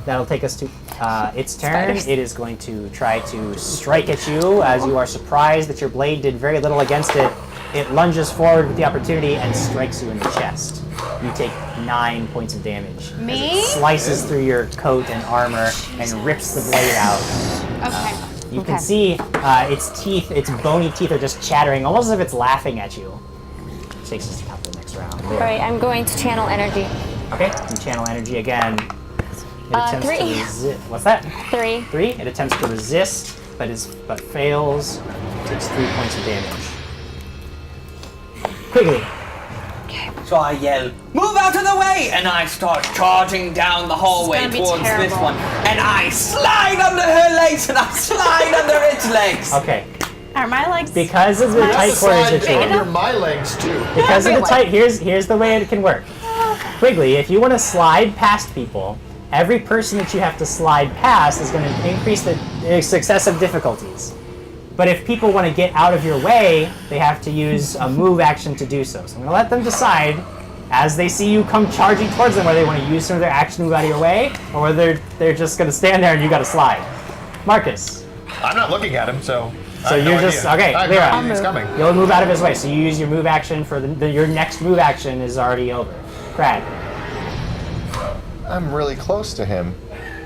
That'll take us to its turn. It is going to try to strike at you as you are surprised that your blade did very little against it. It lunges forward with the opportunity and strikes you in the chest. You take 9 points of damage. Me? As it slices through your coat and armor and rips the blade out. Okay. You can see its teeth, its bony teeth are just chattering, almost as if it's laughing at you. Which takes us to top of the next round. All right, I'm going to channel energy. Okay, you channel energy again. It attempts 3. to resist. What's that? 3. 3. It attempts to resist, but fails. Takes 3 points of damage. Quigley. So I yell, "Move out of the way!" And I start charging down the hallway towards this one. And I slide under her legs and I slide under its legs. Okay. Are my legs? Because of the tight quarters that you're in. Under my legs too. Because of the tight, here's the way it can work. Quigley, if you want to slide past people, every person that you have to slide past is going to increase the successive difficulties. But if people want to get out of your way, they have to use a move action to do so. So I'm going to let them decide as they see you come charging towards them, whether they want to use some of their action to move out of your way, or whether they're just going to stand there and you got to slide. Marcus. I'm not looking at him, so. So you're just okay. I have Lyra, no idea he's coming. you'll move out of his way. So you use your move action for your next move action is already over. Crag. I'm really close to him.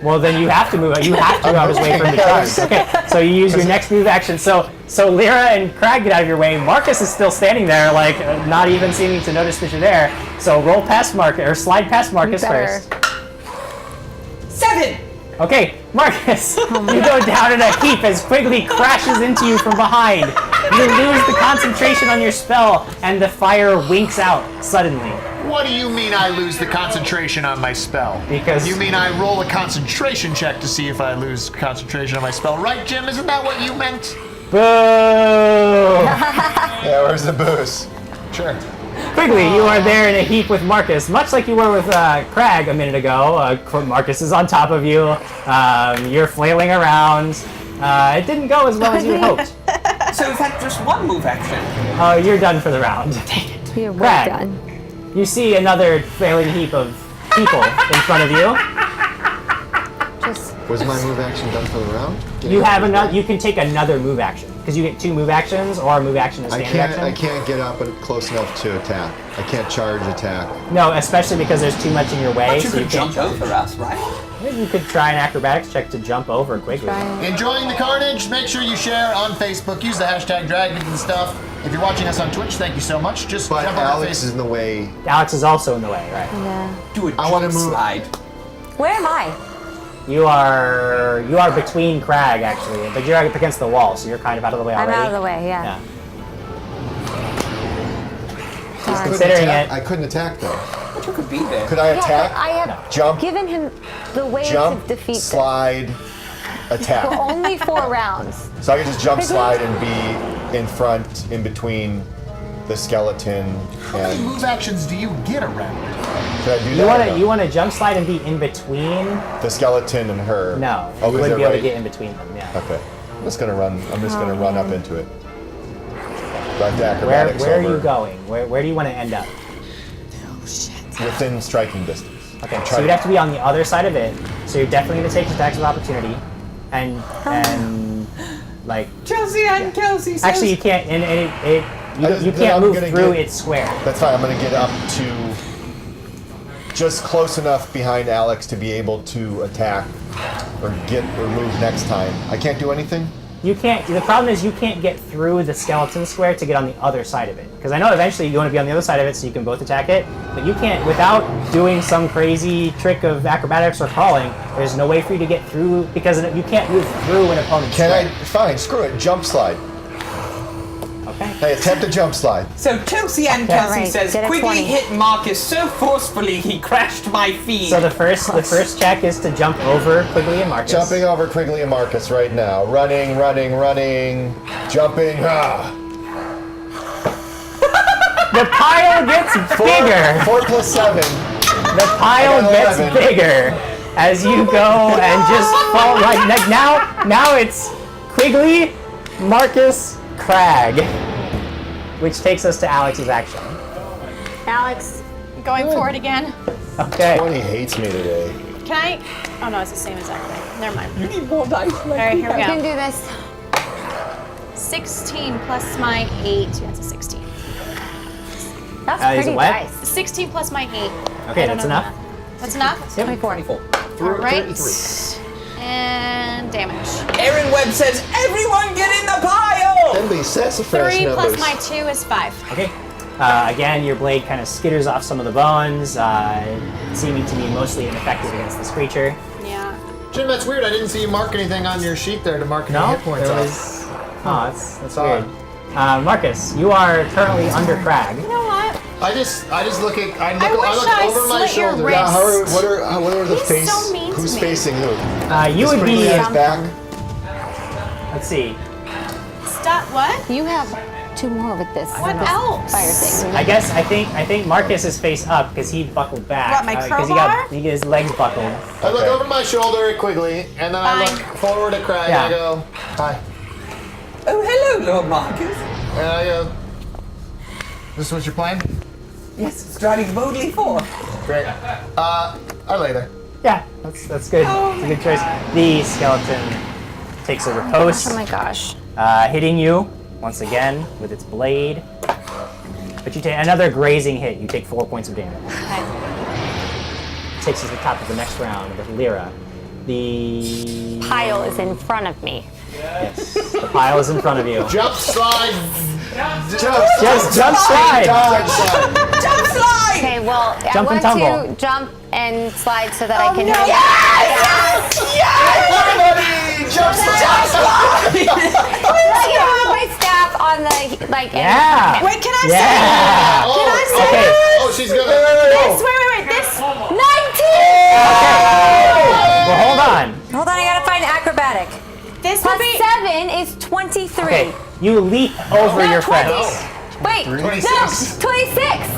Well, then you have to move. You have to move out of his way for him to charge. Okay. So you use your next move action. So Lyra and Crag get out of your way. Marcus is still standing there, like not even seeming to notice that you're there. So roll past Marcus or slide past Marcus first. 7. Okay, Marcus, you go down in a heap as Quigley crashes into you from behind. You lose the concentration on your spell, and the fire winks out suddenly. What do you mean I lose the concentration on my spell? Because you mean I roll a concentration check to see if I lose concentration on my spell, right, Jim? Isn't that what you meant? Boo! Yeah, where's the booze? Sure. Quigley, you are there in a heap with Marcus, much like you were with Crag a minute ago. Marcus is on top of you. You're flailing around. It didn't go as well as you hoped. So is that just one move action? Oh, you're done for the round. You're Crag, well done. you see another flailing heap of people in front of you. Was my move action done for the round? You have another. You can take another move action because you get 2 move actions, or a move action is standing action. I can't get up close enough to attack. I can't charge attack. No, especially because there's too much in your way. But you so could jump over us, right? You could try an acrobatics check to jump over Quigley. Enjoying the carnage? Make sure you share on Facebook. Use the hashtag Dragons and stuff. If you're watching us on Twitch, thank you so much. Just But jump on Alex Facebook. is in the way. Alex is also in the way, right? Yeah. Do a I wanna jump move- slide. Where am I? You are between Crag actually, but you're up against the wall, so you're kind of out of the way already. I'm out of the way, yeah. Sorry. Considering it, I couldn't attack though. But you could be there. Could I Yeah, attack? but I have Jump, given him the way jump, to defeat this slide, for attack. only 4 rounds. So I can just jump, slide, and be in front, in between the skeleton How many and. move actions do you get around? Could I do that? you want to jump slide and be in between? The skeleton and her. No, Oh, you is wouldn't that be able to right? get in between them. Yeah. Okay. I'm just gonna run up into it. Drive the acrobatics Where are over you going? Where do you want to end up? within striking distance. Okay, so you'd have to be on the other side of it. So you're definitely going to take attacks of opportunity, and like Chelsea and Kelsey says. actually you can't. You Then can't I'm move gonna through get- its square. That's fine. I'm gonna get up to just close enough behind Alex to be able to attack or move next time. I can't do anything. You can't. The problem is you can't get through the skeleton square to get on the other side of it. Because I know eventually you want to be on the other side of it so you can both attack it, but you can't without doing some crazy trick of acrobatics or crawling. There's no way for you to get through because you can't move through an opponent's Can square. I? Fine. Screw it. Jump slide. Okay. Hey, attempt a jump slide. So Chelsea and Kelsey Alright, says, get a Quigley 20. hit Marcus so forcefully he crashed my feet. So the first check is to jump over Quigley and Marcus. Jumping over Quigley and Marcus right now. Running. Jumping. The pile gets bigger. 4 plus 7. The pile I got gets 11. bigger as you go and just fall like now it's Quigley, Marcus, Crag, which takes us to Alex's action. Alex, Going for it again. Okay. 20 hates me today. Can I? Oh no, it's the same exact thing. Never mind. You need more dice. All right, here we You can go. do this. 16 plus my 8. That's a 16. That's Is pretty it what? nice. 16 plus my 8. Okay, I don't that's know enough. the math. That's enough? Yep. 24. All right. 33. And damage. Aaron Webb says, everyone get in the pile! Deadly sassafras 3 numbers. plus my 2 is 5. Okay. Again, your blade kind of skitters off some of the bones, seeming to be mostly ineffective against this creature. Yeah. Jim, that's weird. I didn't see you mark anything on your sheet there to mark any No, hit points there off. was. Oh, that's odd. weird. Marcus, you are currently under Crag. You know what? I just look at I wish look I over my slit your shoulder. wrist. Yeah, what are the He's face? so mean to Who's me. facing who? You would Quickly be. at his back. Let's see. Stop. What? You have 2 more with this. What else? Fire thing. I think Marcus is face up because he buckled back. What, my 'cause crowbar? he got his legs buckled. I look Okay. over my shoulder at Quigley, and then I Fine. look forward at Craig, Yeah. and I go, hi. Oh, hello, Lord Marcus. And I go, this is what you're playing? Yes, striding boldly forth. Great. I lay there. Yeah, that's good. It's a good choice. The skeleton takes a riposte, Oh my gosh. hitting you once again with its blade. But you take another grazing hit. You take 4 points of damage. Okay. Takes us to the top of the next round with Lyra. The Pile is in front of me. Yes, the pile is in front of you. Jump, slide, Just jump slide. dodge, slide. Jump slide! Okay, well, Jump I and want tumble. to jump and slide so that I can. Yes! Everybody, jump, slide. Like, you have my staff on the like. Yeah. Wait, can I Yeah. say? Can I say Okay. Oh, she's gonna. this? Wait. This. 19. Well, hold on. Hold on, I gotta find acrobatic. This will Plus be. 7 is 23. Okay, you leap over No, your 20. friends. Wait, 26. no, 26.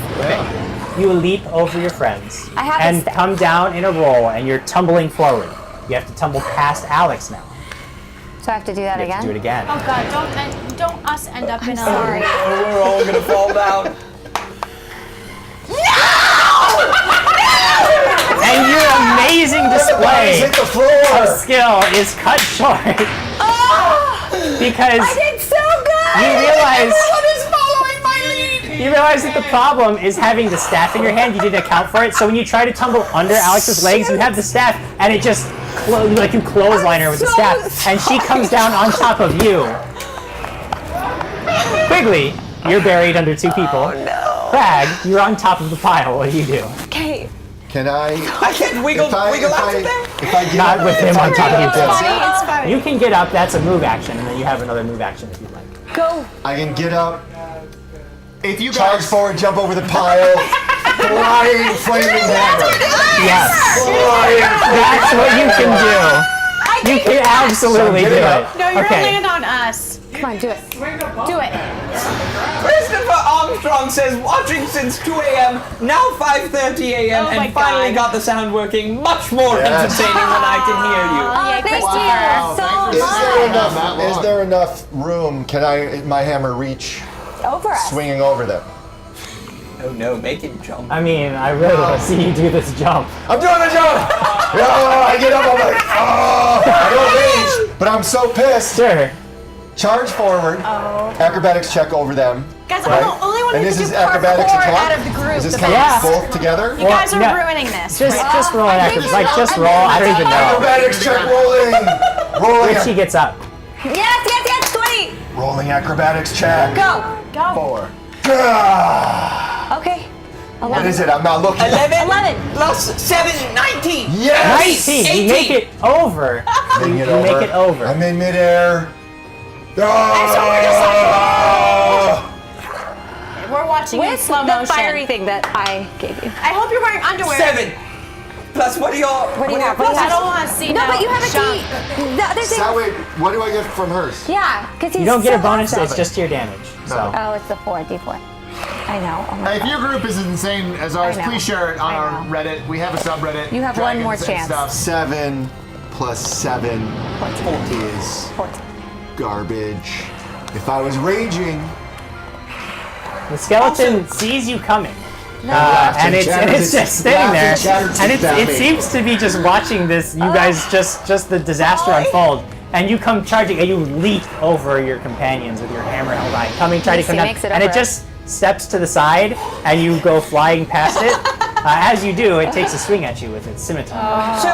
You leap over your friends I have and a come down in a roll, and you're tumbling forward. You have to tumble past Alex now. So I have to do that You have to do it again? again. Oh God! Don't us end up in a. Sorry. Oh, we're all gonna fall down. And your amazing display Hit the of floor. skill is cut short because I did so good. you realize is following my lead. you realize that the problem is having the staff in your hand. You didn't account for it, so when you try to tumble under Alex's legs, you have the staff, and it just like you clothesline her with the so staff, and she comes down on top of you. Quigley, you're buried under 2 people. Oh, no. Crag, you're on top of the pile. What do you do? Okay. Can I? I can't wiggle If I out of there. if I get Not with him on top of you. It's too. fine. It's fine. You can get up. That's a move action, and then you have another move action if you'd like. Go. I can get up, If you charge guys, forward, jump over the pile, flying flaming hammer. Yes, Flying that's what you can do. You can absolutely do it. No, you're Okay. laying on us. Come on, do it. Do it. Christopher Armstrong says, watching since 2 a.m., now 5:30 a.m., Oh my and finally God. got the sound working. Much more Yes. entertaining when I can hear you. Oh, thank Wow, you so thank Is you. much. there Not enough? Is long. there enough room? Can my hammer reach, Over us. swinging over them? Oh no, make him jump. I mean, I really want to see you do this jump. I'm doing the jump. Oh, I get up. I'm like, oh, I don't range, but I'm so pissed. Sure. Charge forward. Acrobatics check over them. Guys, Right? I'm the only one And who this can is do acrobatics parkour attack? out of the group. Is this the count best. both together? You guys are no. ruining this. Just roll an acrobatic. Like, just roll. I don't even know. Acrobatics check rolling. Rolling. If she gets up. Yes, 20. Rolling acrobatics check. Go. 4. Ah. Okay. What 11. is it? I'm not looking. 11. Plus 7, 19. Yes. 19. You make it over. Making You it over. make it over. I'm in midair. We're watching in With slow the motion. fiery thing that I gave you. I hope you're wearing underwear. 7. Plus what are your... What do you have? What do you I have? don't want to see No, now. but you have a Shop. key. The other thing. So wait, what do I get from hers? Yeah, because he's You don't get a so bonus. awesome. It's just your damage. So. Oh, it's the D4. I know. Oh my If your group is as insane as ours, I know. please share it on I our know. Reddit. We have a subreddit. You have one more Dragons and chance. Stuff. 7 plus 7 is 14. garbage. If I was raging, The skeleton sees you coming, and it's just standing there, and it it seems to be just watching this. You guys just the disaster unfold, and you come charging, and you leap over your companions with your hammer held high, try to come down, and it just steps to the side, and you go flying past it. As you do, it takes a swing at you with its scimitar. So,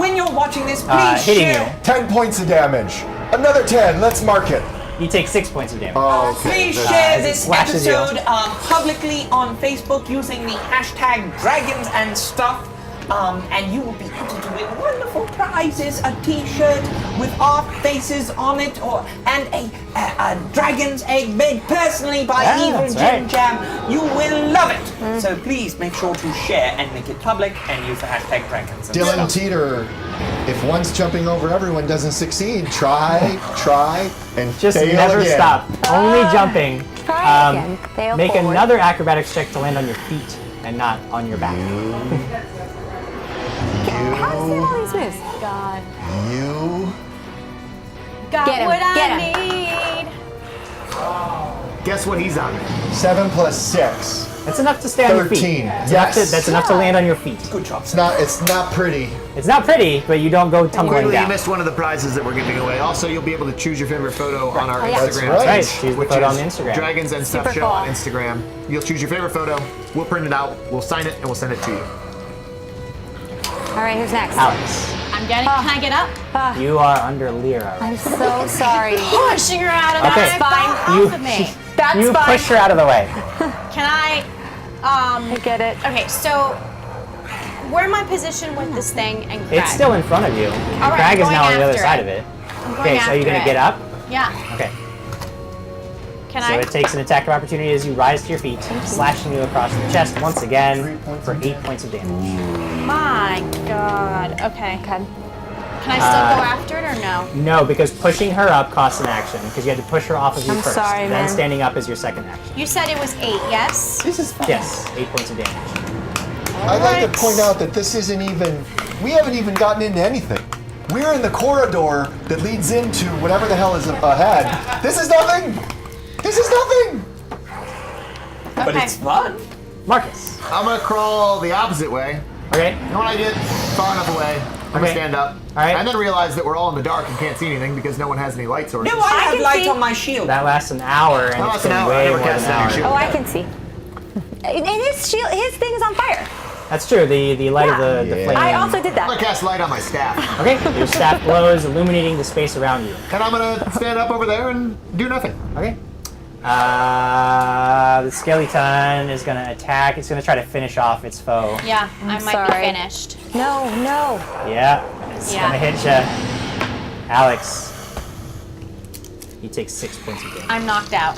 when you're watching this, please hitting share. you. 10 points of damage. Another 10. Let's mark it. You take 6 points of damage. Oh, okay. Please share it this slashes you. episode publicly on Facebook using the hashtag Dragons and Stuff. And you will be able to win wonderful prizes, a t-shirt with our faces on it, and a dragon's egg made personally by Evil that's Jim right. Jam. You will love it. So please make sure to share and make it public and use the hashtag Dragons and Dylan Stuff. Teeter, if once jumping over everyone doesn't succeed, try, and Just fail never again. stop. Only jumping. Try again. Fail Make forward. another acrobatics check to land on your feet and not on your back. How does he have all these moves? God. You. Got Get him, what get I him. need. Guess what he's on? 7 plus 6. That's enough to stay on your feet. 13. That's enough to land on your feet. Good job. It's not pretty. It's not pretty, but you don't go tumbling Clearly, you down. missed one of the prizes that we're giving away. Also, you'll be able to choose your favorite photo on our yeah. Instagram That's right. Right, page, choose the which photo is on Instagram. Dragons and Stuff Super Show on cool. Instagram. You'll choose your favorite photo. We'll print it out. We'll sign it, and we'll send it to you. All right, who's next? Alex, I'm getting. Can I get up? you are under Lyra. I'm so sorry. Pushing her out of the Okay. way. Fine. Off of me. That's You fine. push her out of the way. Can I? I get it. Okay, so where am I positioned with this thing and Crag? It's still in front of you. All right, Crag I'm is now on going the other after side it. of it. I'm going Okay, so are you after going to it. get up? Yeah. Okay. Can So I? it takes an attack of opportunity as you rise to your feet, slashing you across the chest once again for 8 points of damage. My God. Okay. Okay. Can I still go after it or no? No, because pushing her up costs an action, because you had to push her off of you I'm first. sorry, then man. standing up is your second action. You said it was 8, yes? This is fun. Yes, 8 points of damage. I'd like to point out that this isn't even. We haven't even gotten into anything. We're in the corridor that leads into whatever the hell is ahead. This is nothing. This is nothing. But Okay. it's fun. Marcus. I'm gonna crawl the opposite way. Okay. You know what I did? Far enough away. I'm gonna Okay. stand up. All right. And then realize that we're all in the dark and can't see anything because no one has any light sources. No, I have can light see. on my shield. That lasts an hour, and Oh, it's it's an been hour. I way never more than cast an that in hour. shield. Oh, I can see. And his shield, his thing is on fire. That's true. The light of the Yeah. flame. I also did I'm that. gonna cast light on my staff. Okay. Your staff glows, illuminating the space around you. And I'm gonna stand up over there and do nothing. Okay. The skeleton is going to attack. It's going to try to finish off its foe. Yeah, I might sorry. be finished. No, no. Yeah. It's Yeah. going to hit you. Alex. You take 6 points of damage. I'm knocked out.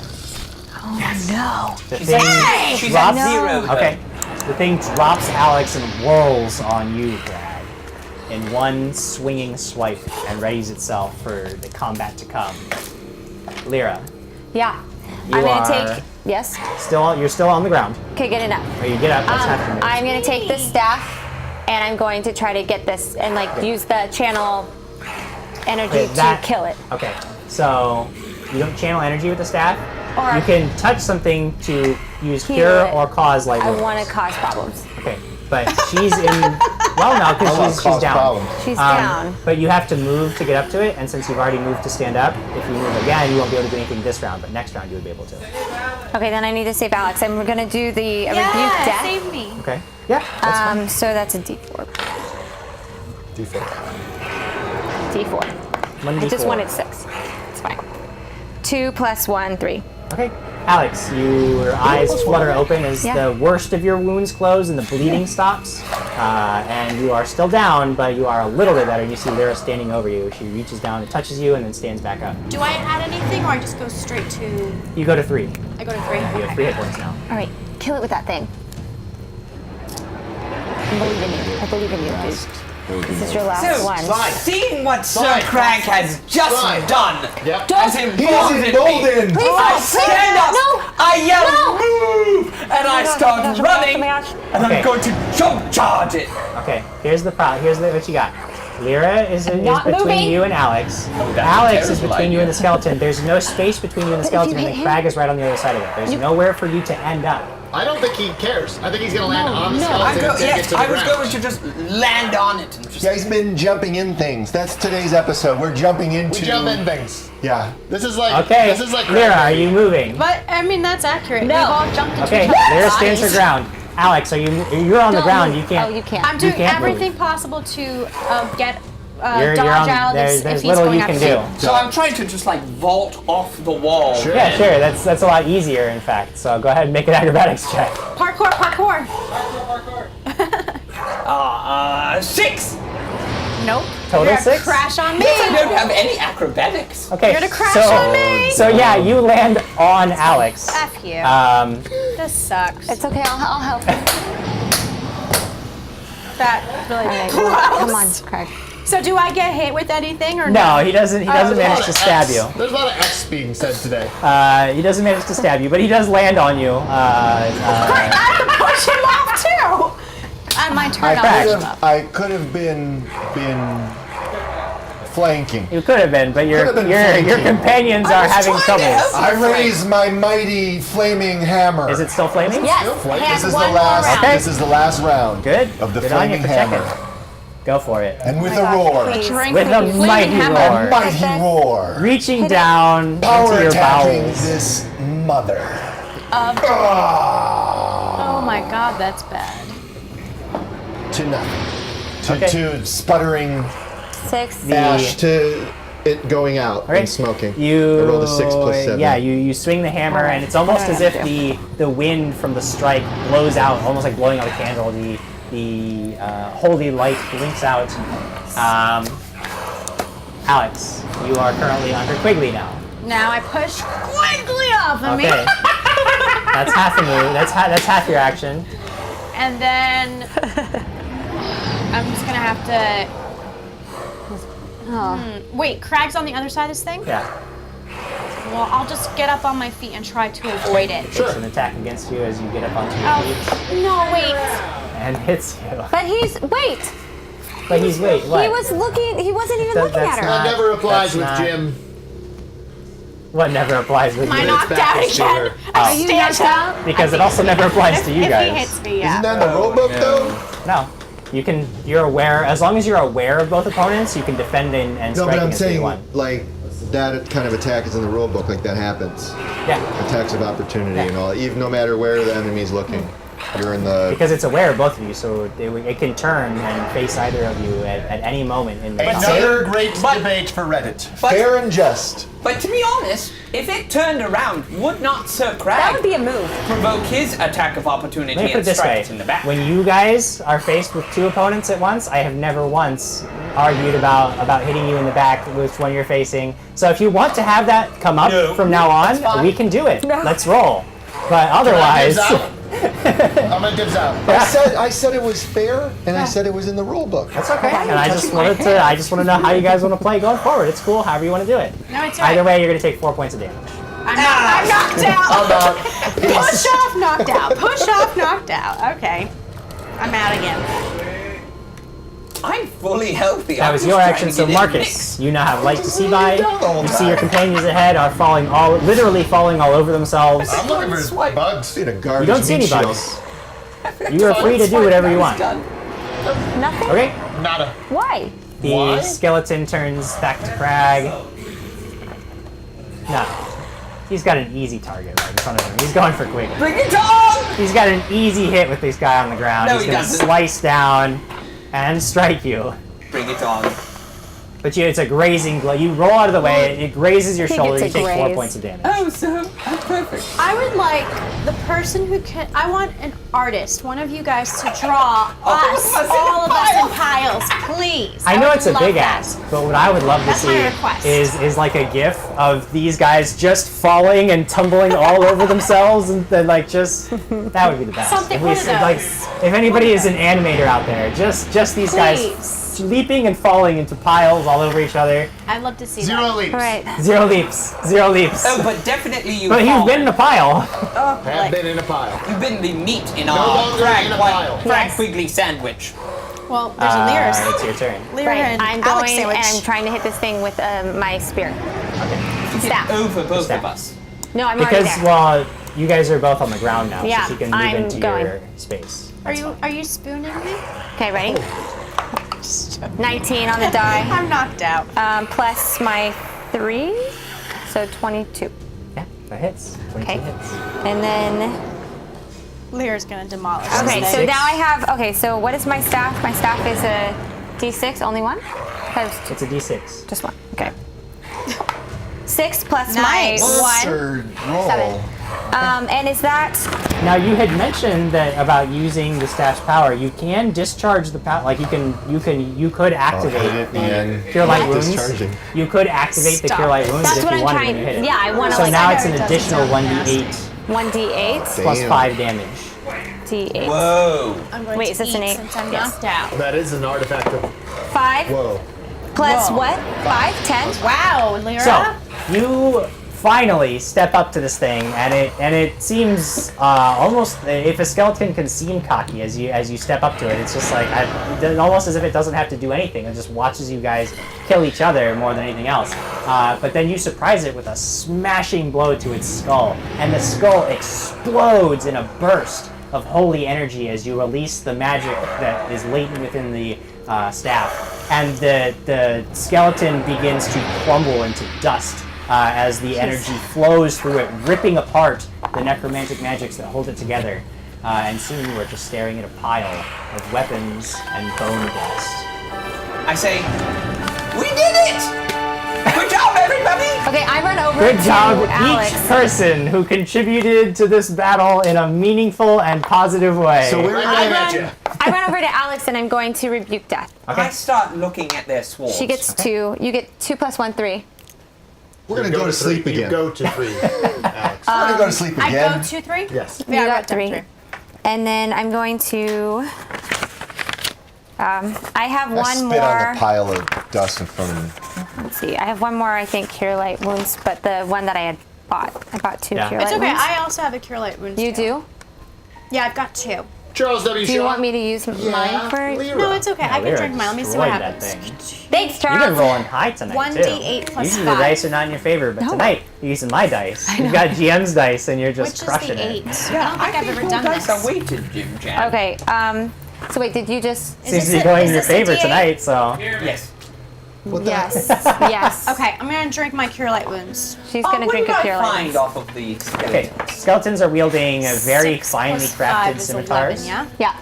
No. The She's thing at, she's drops. at 0. though. Okay. The thing drops Alex and whirls on you, Brad, in one swinging swipe and readies itself for the combat to come. Lyra, Yeah. You I'm gonna are- take. Yes. you're still on the ground. Okay, get it up. Or you get up. That's half your move. I'm gonna take this staff, and I'm going to try to get this and use the channel energy Okay, to kill it. Okay, so you don't channel energy with the staff. Or- You can touch something to use Heal cure it. or cause light I wounds. want to cause problems. Okay, but she's in. Well, no, I because want she's cause down. problems. She's down. But you have to move to get up to it, and since you've already moved to stand up, if you move again, you won't be able to do anything this round. But next round, you would be able to. Okay, then I need to save Alex, and we're gonna do the rebuke Yeah, death. save me. Okay. Yeah. That's fine. So that's a D4. D4. D4. One I just D4. wanted 6. It's fine. 2 plus 1, 3. Okay. Alex, your eyes flutter open as Yeah. the worst of your wounds close and the bleeding stops. And you are still down, but you are a little bit better. You see Lyra standing over you. She reaches down and touches you and then stands back up. Do I add anything or I just go straight to. You go to 3. I go to 3? You have 3 hit points now. All right, kill it with that thing. I believe in you. I believe in you, dude. This is your last So, one. seeing what Sir Fine. Crank has just Fine. done Yep. has He's emboldened me. emboldened. Please I don't, please stand up, no. I yell, No. move, and I start Oh my gosh, running, oh my gosh. and Okay. I'm going to jump charge it. Okay, here's the problem. Here's what you got. Lyra is not between moving. you and Alex. that's a Alex is terrible between you idea. and the skeleton. There's no space between you and the But if you skeleton, and hit the him- crag is right on the other side of it. There's nowhere for you to end up. I don't think he cares. I think he's gonna land on the skeleton and take it to the I was ground. going to just land on it and just. Yeah, he's been jumping in things. That's today's episode. We're jumping into. We jump in things. Yeah. This is like. Okay, This is like. Lyra, are you moving? But I mean, that's accurate. No. We've all jumped into Okay, each other's Lyra stands her bodies. ground. Alex, you're on the Don't ground. move. You can't. Oh, you can't. I'm doing can't everything move. possible to get You're dodge on. out There's if he's little going you up can to do. So I'm trying to just like vault off the wall. Sure. Yeah, sure. That's a lot easier, in fact. So go ahead and make an acrobatics check. Parkour. 6. Nope. Total You're gonna 6? crash on me. I don't have any acrobatics. Okay. You're gonna crash so, on me. So yeah, you land on Alex. F you. This sucks. It's okay. I'll help. That really All right, gross. come on, Craig. So do I get hit with anything or No, he doesn't. He doesn't There's a lot manage to of stab X. you. There's a lot of X being said today. He doesn't manage to stab you, but he does land on you. Great, I have to push him off too. On my turn, I'll cracked. push him off. I could have been flanking. You could have been, but your Could have been your flanking. companions are having troubles. I raise my mighty flaming hammer. Is it still flaming? Yes. This is the one more last. round. Okay. This is the last round. Good. Of the Good on you flaming for hammer. checking. Go for it. And with Oh my a gosh, roar, please. Drink With a flaming mighty hammer. roar. mighty roar, Reaching down power into your attacking bowels. this mother. Oh my god, that's bad. To nothing. Okay. To sputtering 6. ash to it going out All right. and smoking. You I rolled a 6 plus 7. Yeah, you swing the hammer, and it's almost as if the wind from the strike blows out, almost like blowing out a candle. The holy light blinks out. Alex, you are currently under Quigley now. Now I push quickly off of me. Okay. That's half a move. That's half your action. And then I'm just gonna have to. Wait, Crag's on the other side of this thing? Yeah. Well, I'll just get up on my feet and try to avoid it. It's an attack against you as you get up onto your feet Oh, no, wait. and hits you. But wait. But he's wait. What? He was looking. He wasn't even That- looking that's at her. not- That never applies that's with not- Jim. What never applies with Am I you? knocked back out to again? her. I Are you stand knocked out? up. Because it also never applies to you If guys. he hits me, Isn't yeah. that in the rule book though? No. You're aware, as long as you're aware of both opponents, you can defend and No, strike but I'm against either saying one. like that kind of attack is in the rule book. Like that happens. Yeah. Attacks of opportunity and all. Even no matter where the enemy's looking, you're in the. Because it's aware of both of you, so it can turn and face either of you at any moment in the round. Another great debate for Reddit. Fair and just. But to be honest, if it turned around, would not Sir Crag That would be a move. provoke his attack of opportunity Let me put it and this strike way. it in the back? When you guys are faced with two opponents at once, I have never once argued about hitting you in the back, which one you're facing. So if you want to have that come up No. from now on, we can do it. Let's roll. But otherwise, I'm gonna dibs out. I said it was fair, and I said it was in the rule book. that's okay. And I just want to know how you guys want to play going forward. It's cool, however you want to do it. No, it's all right. Either way, you're going to take 4 points of damage. I'm knocked out. About Push off, knocked out. Push off, knocked out. Okay. I'm out again. I'm fully healthy. That I'm was just your trying action. to So get in Marcus, you now have light to see by. Don't You see your companions ahead are literally falling all over themselves. I'm looking for Swipe. bugs. in a garbage. You don't see any meat shield. bugs. You are free to do whatever you want. Nothing. Okay. Nada. Why? The Why? skeleton turns back to Crag. No. He's got an easy target right in front of him. He's going for quick. Bring it on! He's got an easy hit with this guy on the ground. No, He's he gonna doesn't. slice down and strike you. Bring it on. But it's a grazing blow. You roll out of the way, it grazes your He shoulder, you gets a take 4 graze. points of damage. Oh, so that's perfect. I would like the person who can. I want an artist, one of you guys, to draw us, all of us in piles, please. I know would it's a love big that. ask, but what I would love to That's my see request. is like a gif of these guys just falling and tumbling all over themselves, and then like just that would be the best. Something- if we one of said, like, those. if anybody is an animator out there, just these Please. guys leaping and falling into piles all over each other. I'd love to see Zero that. leaps. All right. Zero leaps. Zero leaps. Oh, but definitely you. But you've been in a pile. Have been in a pile. You've been the meat in No our longer Crag in a white pile. Crag Yes. Quigley sandwich. Well, there's a Lyra, It's your turn. Lyra Right. and I'm Alex going sandwich. and I'm trying to hit this thing with my spear. Get Staff. over both Staff. of us. No, I'm already Because there. well, you guys are both on the ground now, Yeah, so she can move I'm into going. your space. Are you spooning me? Okay, ready? 19 on the die. I'm knocked out. Plus my 3, so 22. Yeah, that hits. 22 Okay. hits. And then, Lear's gonna demolish. okay, this so thing. now I have, okay, so what is my staff? My staff is a D6, only one? It's a D6. Just one, okay. 6 plus Nice. my 1. Third roll. 7. And is that, Now you had mentioned that about using the staff's power. You can discharge the power. Like you could activate hit it again. Cure Light Wounds. Discharging. You could activate the Stop Cure Light it. Wounds that's if what you I'm wanted trying, to hit it. yeah, I want to So like, now it's an Doesn't additional sound 1d8 1d8, plus Damn. 5 damage. d8. Whoa. I'm going Wait, to is this eat an 8? since I'm Yes. knocked out. That is an artifact of. 5 Whoa. plus Whoa. what? 5, 10? Wow, Lyra. So you finally step up to this thing, and it seems almost, if a skeleton can seem cocky as you step up to it, it's just like almost as if it doesn't have to do anything. It just watches you guys kill each other more than anything else. But then you surprise it with a smashing blow to its skull, and the skull explodes in a burst of holy energy as you release the magic that is latent within the staff, and the skeleton begins to crumble into dust as the energy flows through it, ripping apart the necromantic magics that hold it together. And soon you are just staring at a pile of weapons and bone dust. I say, we did it! Good job, everybody! Okay, I run over Good to job, Alex. each person who contributed to this battle in a meaningful and positive way. So we're I at you. run over to Alex and I'm going to rebuke death. Okay. I start looking at their swords. She gets 2. You get 2 plus 1, 3. We're gonna go to sleep You again. go to 3, Alex. We're gonna go to sleep I again. go 2, 3. Yes. You Yeah, I got wrote down 3. And then I'm going to. I have I one spit more. on the pile of dust in front of me. Let's see. I have one more, I think, Cure Light Wounds, but the one that I had bought. I bought 2 Yeah. Cure It's Light okay. Wounds. I also have a Cure Light Wounds. You too. do? Yeah, I've got 2. Charles W. Do you Shaw. want me to use mine for? Lyra. No, it's okay. I can Lyra drink mine. Let me see what destroyed that happens. thing. Thanks, You've been Charles. rolling high tonight, 1d8 too. plus Usually 5. the dice are not in your favor, but No. tonight you're using my dice. You've got GM's dice, and you're just Which is crushing the 8. it. I don't think I've ever your done dice this. are weighted, Jim Jam. Okay. So wait, did you just? Seems to be going in your favor tonight, so. Yes. Yes. Yes. Okay, I'm gonna drink my Cure Light Wounds. She's gonna what drink did a I Cure Light. find off of the Okay, skeletons? skeletons are wielding a very 6 finely plus 5 crafted is scimitars. 11, yeah? Yeah.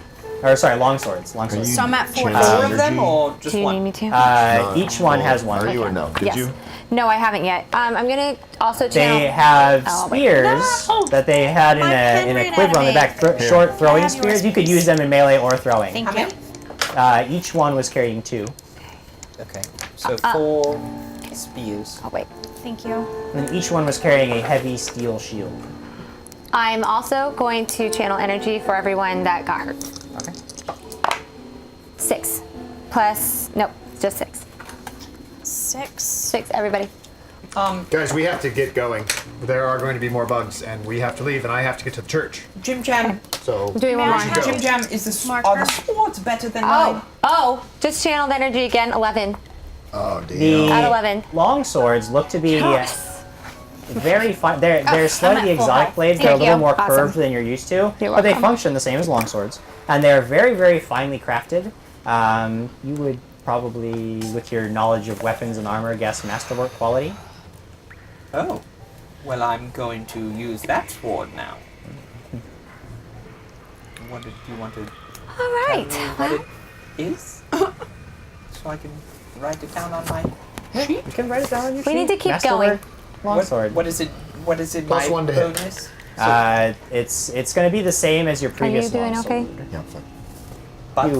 Or sorry, longswords. Longswords. So I'm at 4. Channel Four of them, energy? or just Do you one? need me to? Each one has one. Are you or no? Did yes. you? No, I haven't yet. I'm gonna also channel. They have Oh, wait. spears No! that they had in My pen a ran out quiver of on the ink. back. Short throwing have spears. yours, You could please. use them in melee or throwing. Thank How you. many? Each one was carrying 2. Okay, so 4 spears. Oh wait. Thank you. And each one was carrying a heavy steel shield. I'm also going to channel energy for everyone that got hurt. Okay. 6 plus nope, just 6. 6. 6, everybody. Guys, we have to get going. There are going to be more bugs, and we have to leave, and I have to get to the church. Jim Jam, So I'm doing one more. should go. Jim Jam, is the are the swords better than mine? Oh, just channeled energy again. 11 Oh damn. The At 11. long swords look to be Yes. very fine. They're slightly I'm at full exotic health. blades. They're a Thank little you. more Awesome. curved than you're used to, You're but they welcome. function the same as long swords, and they're very, very finely crafted. You would probably, with your knowledge of weapons and armor, guess masterwork quality. Oh, well, I'm going to use that sword now. What did you want to All right. tell me Well, what it is? So I can write it down on my sheet? You can write it down on your We sheet. need to keep Masterwork going. Longsword. What is it? What is it? Plus my 1 to hit. bonus? It's going to be the same as your Are you previous doing longsword. okay? Yeah, I'm fine. But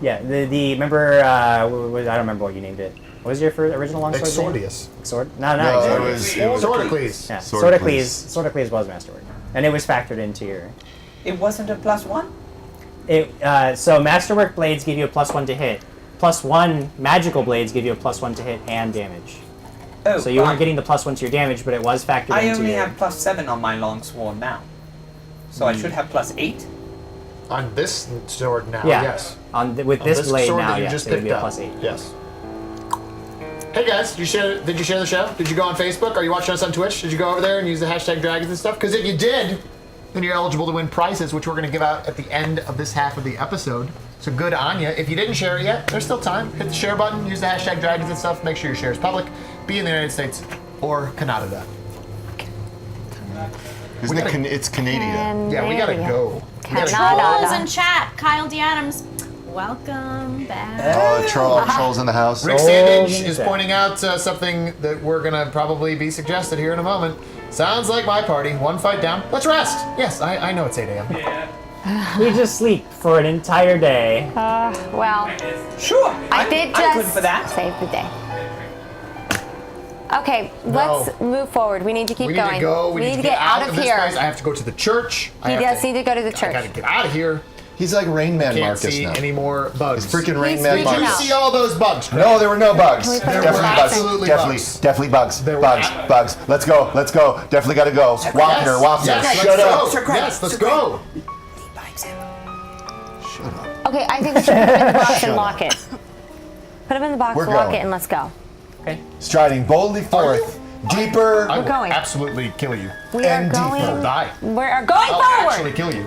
Yeah, the remember I don't remember what you named it. What was your first original longsword name? Exordius. Sword? No, No, it Exordius. was Swordicles. Yeah, Swordicles. Swordicles was masterwork, and it was factored into your. it wasn't a +1. So masterwork blades give you a +1 to hit. +1 magical blades give you a +1 to hit and damage. Oh, So you weren't getting the +1 to your damage, but it was factored I into only your. have +7 on my longsword now, so I should have +8. On this sword now, Yeah. yes. With On this blade sword now, that you yes, just it would be picked a up. +8. Yes. Hey guys, did you share the show? Did you go on Facebook? Are you watching us on Twitch? Did you go over there and use the hashtag dragons and stuff? Because if you did, then you're eligible to win prizes, which we're going to give out at the end of this half of the episode. So good on you. If you didn't share it yet, there's still time. Hit the share button, use the hashtag dragons and stuff. Make sure your share is public. Be in the United States or Canada. Isn't it? It's Canadian. And Yeah, we gotta go. We gotta Trolls go. in chat. Kyle D. Adams. Welcome back. Oh, trolls in the house. Rick Sandage is pointing out something that we're gonna probably be suggested here in a moment. Sounds like my party. One fight down. Let's rest. Yes, I know it's 8 a.m. We just sleep for an entire day. Well, Sure. I did I'm good just for that. save the day. Okay, let's move forward. We need to keep We need going. to go. We need to get out of here. this place. I have to go to the church. He does need to go to the I church. gotta get out of here. He's like Rain Man Can't Marcus see now. any more bugs. He's freaking Rain He's Man freaking Did you out. Marcus. see all those bugs? Chris? No, there were no bugs. Can we put him Definitely in bugs. the Absolutely Definitely, bugs. definitely bugs. There were- Bugs. Let's go. Definitely gotta go. Wapner. Yes, Shut let's up. go. Sir Greg, Yes, let's Sir Greg. go. Shut up. Okay, I think we should put him in the box and lock it. Put him in the box, We're lock going. it, and let's go. Okay. Striding boldly forth, deeper. I will going. absolutely kill you. We are And deeper. I'll going. die. We are going I'll forward. actually kill you.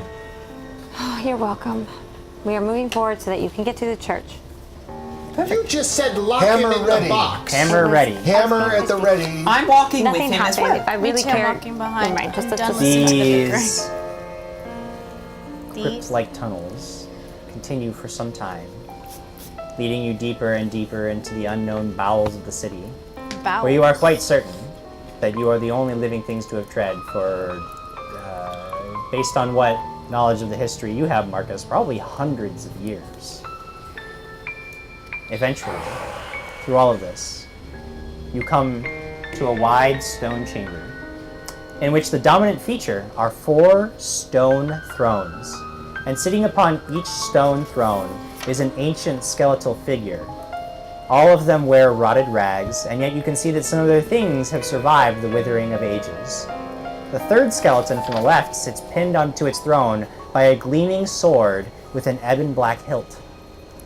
Oh, you're welcome. We are moving forward so that you can get to the church. You just said lock Hammer him in ready. the box. Hammer ready. Hammer at the ready. I'm walking Nothing with him as happened. well. If I really too, I'm care. walking behind. Never mind. Just I'm let's done just listening to the These These. crypt-like tunnels continue for some time, leading you deeper and deeper into the unknown bowels of the city, where you are quite certain that you are the only living things to have tread for, based on what knowledge of the history you have, Marcus, probably hundreds of years. Eventually, through all of this, you come to a wide stone chamber in which the dominant feature are 4 stone thrones, and sitting upon each stone throne is an ancient skeletal figure. All of them wear rotted rags, and yet you can see that some of their things have survived the withering of ages. The third skeleton from the left sits pinned onto its throne by a gleaming sword with an ebon black hilt.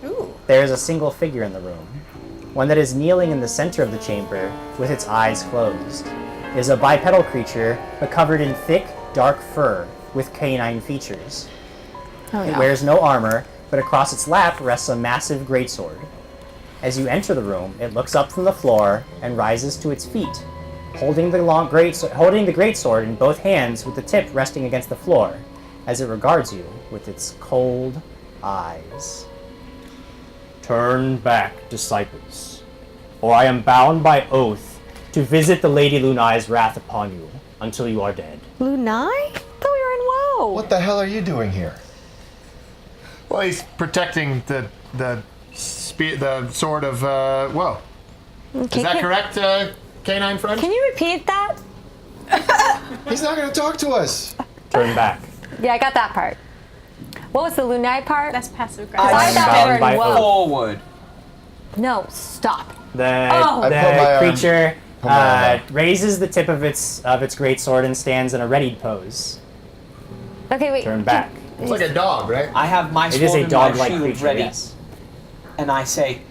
Ooh. There is a single figure in the room, one that is kneeling in the center of the chamber with its eyes closed. It is a bipedal creature, but covered in thick, dark fur with canine features. Oh, It no. wears no armor, but across its lap rests a massive greatsword. As you enter the room, it looks up from the floor and rises to its feet, holding the greatsword in both hands with the tip resting against the floor, as it regards you with its cold eyes. Turn back, disciples, or I am bound by oath to visit the Lady Lunai's wrath upon you until you are dead. Lunai? I thought we were in WoW. What the hell are you doing here? Well, he's protecting the sword of whoa. Okay, Is that can- correct, canine friend? Can you repeat that? He's not gonna talk to us. Turn back. Yeah, I got that part. What was the Lunai part? That's passive I aggressive. thought we were in bound by WoW. Forward. No, stop. The, Oh. I put my the arm- creature put my arm raises the tip of its greatsword and stands in a readied pose. Okay, wait. Turn back. It's like a dog, right? I have my It sword is a and my dog-like shield creature, ready, yes. and I say,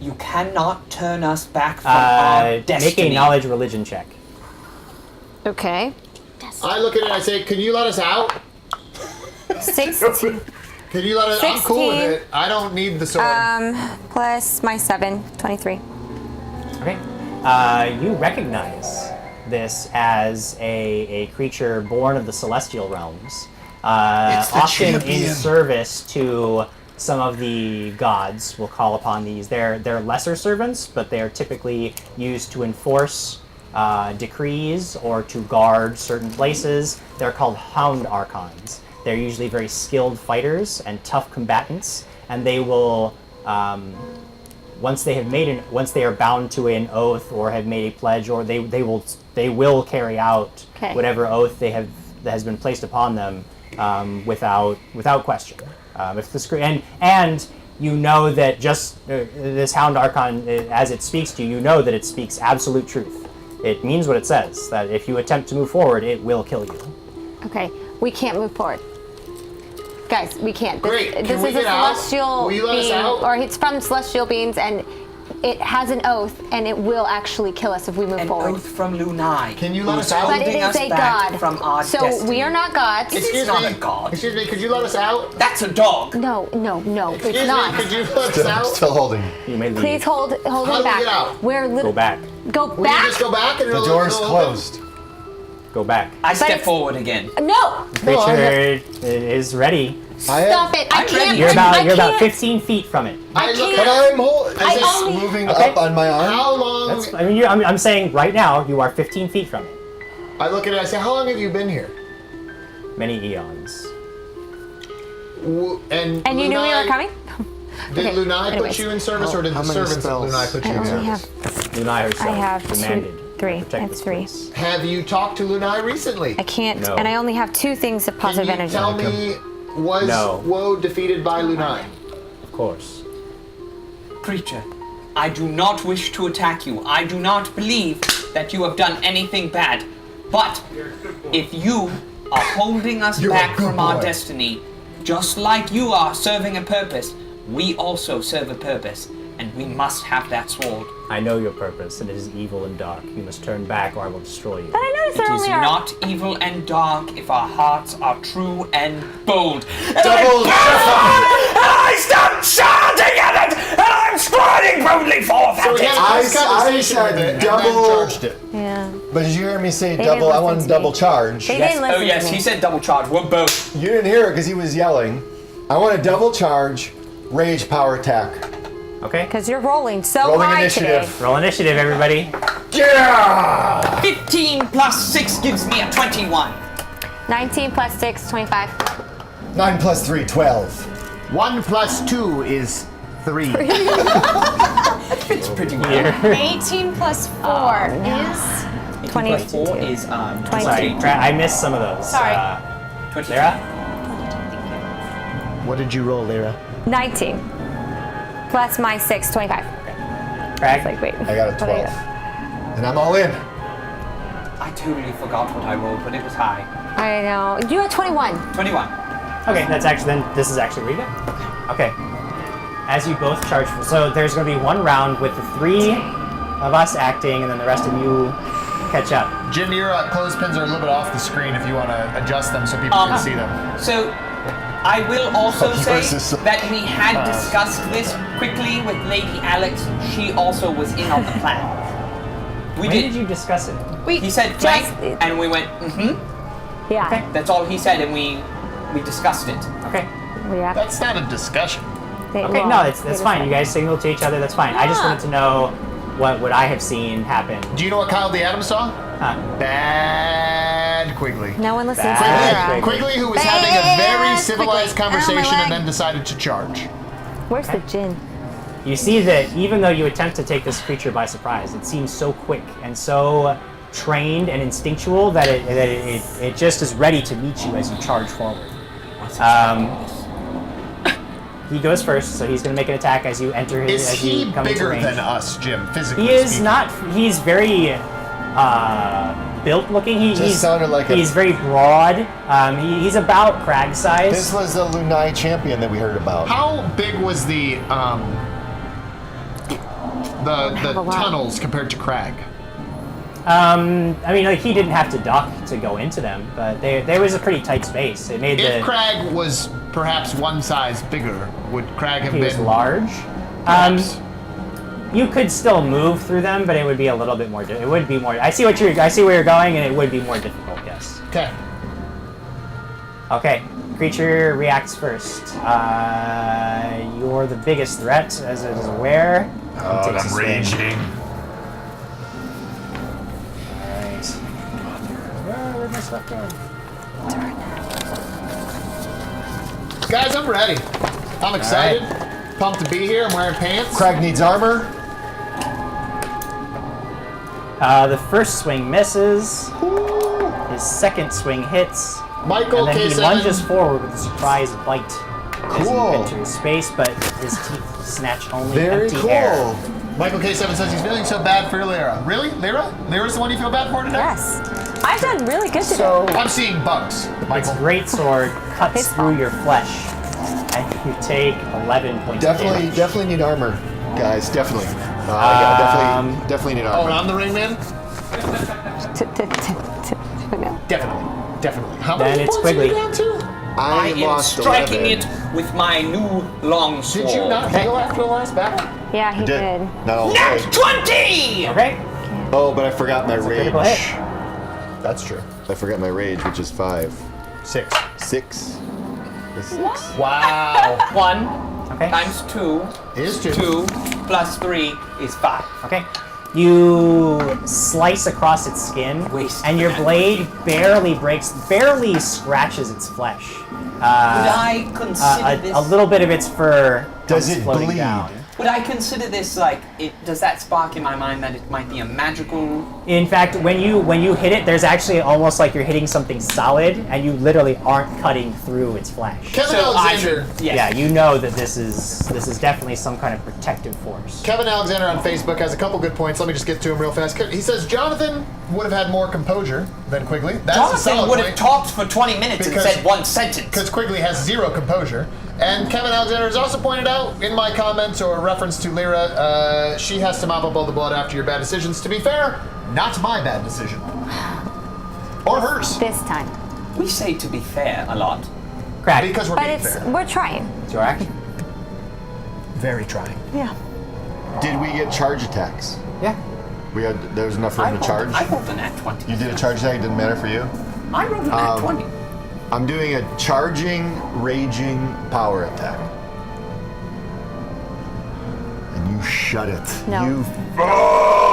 "You cannot turn us back from our destiny." Make a knowledge religion check. Okay. I look at it and I say, can you let us out? 16. Can you let us I'm cool with 16. it. I don't need the sword. Plus my 7, 23. Okay. You recognize this as a creature born of the celestial realms, It's the often in champion. service to some of the gods. We'll call upon these. They're lesser servants, but they are typically used to enforce decrees or to guard certain places. They're called hound archons. They're usually very skilled fighters and tough combatants, and they will. Once they are bound to an oath or have made a pledge, or they will carry out Okay. whatever oath that has been placed upon them without question. If the and you know that just this Hound Archon, as it speaks to you, you know that it speaks absolute truth. It means what it says. That if you attempt to move forward, it will kill you. Okay, we can't move forward. Guys, we can't. Great. Can This we is a get out? celestial Will you let us being, out? or it's from celestial beings, and it has an oath, and it will actually kill us if we move An forward. oath from Lunai. Can you let who's us out? But it holding is us a back god. from our So destiny. we are not gods. It's not a god. Excuse me, could you let us out? That's a dog. No, Excuse it's me, not. could you let us out? Still holding. You may leave. Please hold How do him we back. get out? We're Go back. Go Will you back? just go back and The door's closed. Go back. I step it's- forward again. No! Creature is ready. Stop it! I I'm can't. ready. You're I about can't. 15 feet from it. I look can't. at I'm holding. I Is this only- moving Okay. up on my arm? how long. That's. I mean, I'm saying right now you are 15 feet from it. I look at it. I say, how long have you been here? Many eons. And And you knew we were Lunai- coming? Did Okay, Lunai anyways. put you in service, or did How the many servants of spells? Lunai put I you in only service? have. Lunai herself I have demanded. three. I Protect have this three. place. Have you talked to Lunai recently? I can't, No. and I only have 2 things of Can positive you energy. tell me, was No. Woe defeated by Lunai? Of course. Creature, I do not wish to attack you. I do not believe that you have done anything bad. But if you are holding us You're a back good from our boy. destiny, just like you are serving a purpose, we also serve a purpose, and we must have that sword. I know your purpose, and it is evil and dark. You must turn back, or I will destroy you. But I noticed It there is only are. not evil and dark if our hearts are true and bold. And Double- I stop shouting at it, and I'm striding boldly forth So at we it. had a I nice conversation said with it, and double- then charged it. Yeah. But did you hear me say They double? didn't I listen want to to me. double charge. They Yes. didn't listen Oh yes, to me. he said double charge. We're both. You didn't hear it because he was yelling. I want to double charge, rage power attack. Okay. Because you're rolling so Rolling high initiative. today. Roll initiative, everybody. Yeah! 15 plus 6 gives me a 21. 19 plus 6, 25. 9 plus 3, 12. 1 plus 2 is 3. It's pretty well. Here. 18 plus 4 is 20. 24 is Sorry, 22. I missed some of those. Sorry. 22. Lara? What did you roll, Lyra? 19. Plus my 6, 25. Craig? It's like, wait. I got a what did 12. And I'm all in. I totally forgot what I rolled, but it was high. I know. You had 21. 21. Okay, that's actually then. This is actually where you go. Okay. As you both charge, so there's going to be one round with the 3 of us acting, and then the rest of you catch up. Jim, your clothespins are a little bit off the screen if you want to adjust them so people can see them. So, I will also Oh, say yours is so- that we had discussed this quickly with Lady Alex. She also was in on the plan. We When did. did you discuss it? He said flank, Just- and we went, Yeah. Okay. That's all he said, and we discussed it. Okay. Yeah. That's not a discussion. Okay, no, that's fine. You guys signal to each other. That's fine. I just wanted to know what would I have seen happen. Do you know what Kyle the Atom saw? Huh. Bad Quigley. No one listens Bad. to Lyra. Quigley. Quigley, who was having a very Bad civilized Quigley. conversation Oh, my and leg. then decided to charge. Where's the gin? You see that even though you attempt to take this creature by surprise, it seems so quick and so trained and instinctual that it just is ready to meet you as you charge forward. He goes first, so he's going to make an attack as you enter his. Is as he you come into bigger range. than us, Jim, physically He is speaking? not. He's very built looking. Just sounded like he's a- very broad. He's about Crag size. This was the Lunai champion that we heard about. How big was the have a lot. tunnels compared to Crag? I mean, like he didn't have to duck to go into them, but there was a pretty tight space. It made If Crag was perhaps one size bigger, would Crag have he was been large. perhaps? You could still move through them, but it would be a little bit more. It would be more. I see where you're going, and it would be more difficult. Yes. Okay. Okay. Creature reacts first. You're the biggest threat, as it is aware. Oh, Takes a I'm swing. raging. Alright. Where'd my stuff go? Guys, I'm ready. I'm excited. Pumped to be here. I'm wearing pants. Crag needs armor. The first swing misses. His second swing hits. Michael And then he K7. lunges forward with a surprise bite as you Cool. enter his space, but his teeth snatch only Very empty cool. air. Michael K7 says he's feeling so bad for Lyra. Really? Lyra? Lyra's the one you feel bad for today? Yes. I've done really good today. So, I'm seeing bugs, Its Michael. great sword cuts His through your flesh, and you take 11 points of damage. definitely need armor, guys. Definitely. Yeah, definitely need Oh, armor. and I'm the ring man? Definitely. How Then many it's points are you Quigley. down to? I am lost striking 11. it with my new long sword. Did you not heal after the last battle? Yeah, he Did. did. Not all the Nat way. 20! Okay. Oh, but I forgot my That's a rage. critical hit. That's true. I forgot my rage, which is 5. 6. 6. The 6. Wow. 1 Okay. times 2 Is 2. 2 plus 3 is 5. Okay. You slice across its skin, Waste and your that. blade barely scratches its flesh. Would I consider this? A little bit of its fur Does comes it floating bleed? down. Would I consider this like? Does that spark in my mind that it might be a magical? In fact, when you hit it, there's actually almost like you're hitting something solid, and you literally aren't cutting through its flesh. Kevin So I Alexander. should, yes. Yeah, you know that this is definitely some kind of protective force. Kevin Alexander on Facebook has a couple good points. Let me just get to him real fast. He says Jonathan would have had more composure than Quigley. That's a Jonathan solid would have point. talked for 20 minutes Because- and said one sentence. Because Quigley has 0 composure. And Kevin Alexander has also pointed out in my comments or a reference to Lyra, she has to mop up all the blood after your bad decisions. To be fair, not my bad decision. Or hers. This time. We say to be fair a lot. Crack. Because we're But being it's fair. we're trying. It's your action. Very trying. Yeah. Did we get charge attacks? Yeah. There was enough room to charge? I rolled an at 20. You did a charge attack, it didn't matter for you? I rolled an at 20. I'm doing a charging, raging power attack. And you shut it. No. You.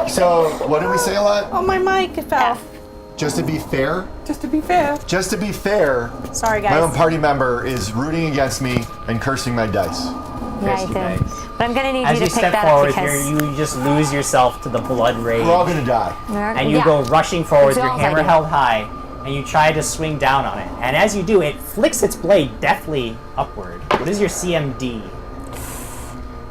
So what did we say a lot? Oh, my mic fell. Just to be fair, Just to be fair. Sorry, my own guys. party member is rooting against me and cursing my dice. Yeah, I Christy did. dice. But I'm gonna need As you you to pick step that up forward, because you just lose yourself to the blood rage. We're all gonna die. And you go rushing forward with That's your all I hammer do. held high, and you try to swing down on it. And as you do, it flicks its blade deftly upward. What is your CMD?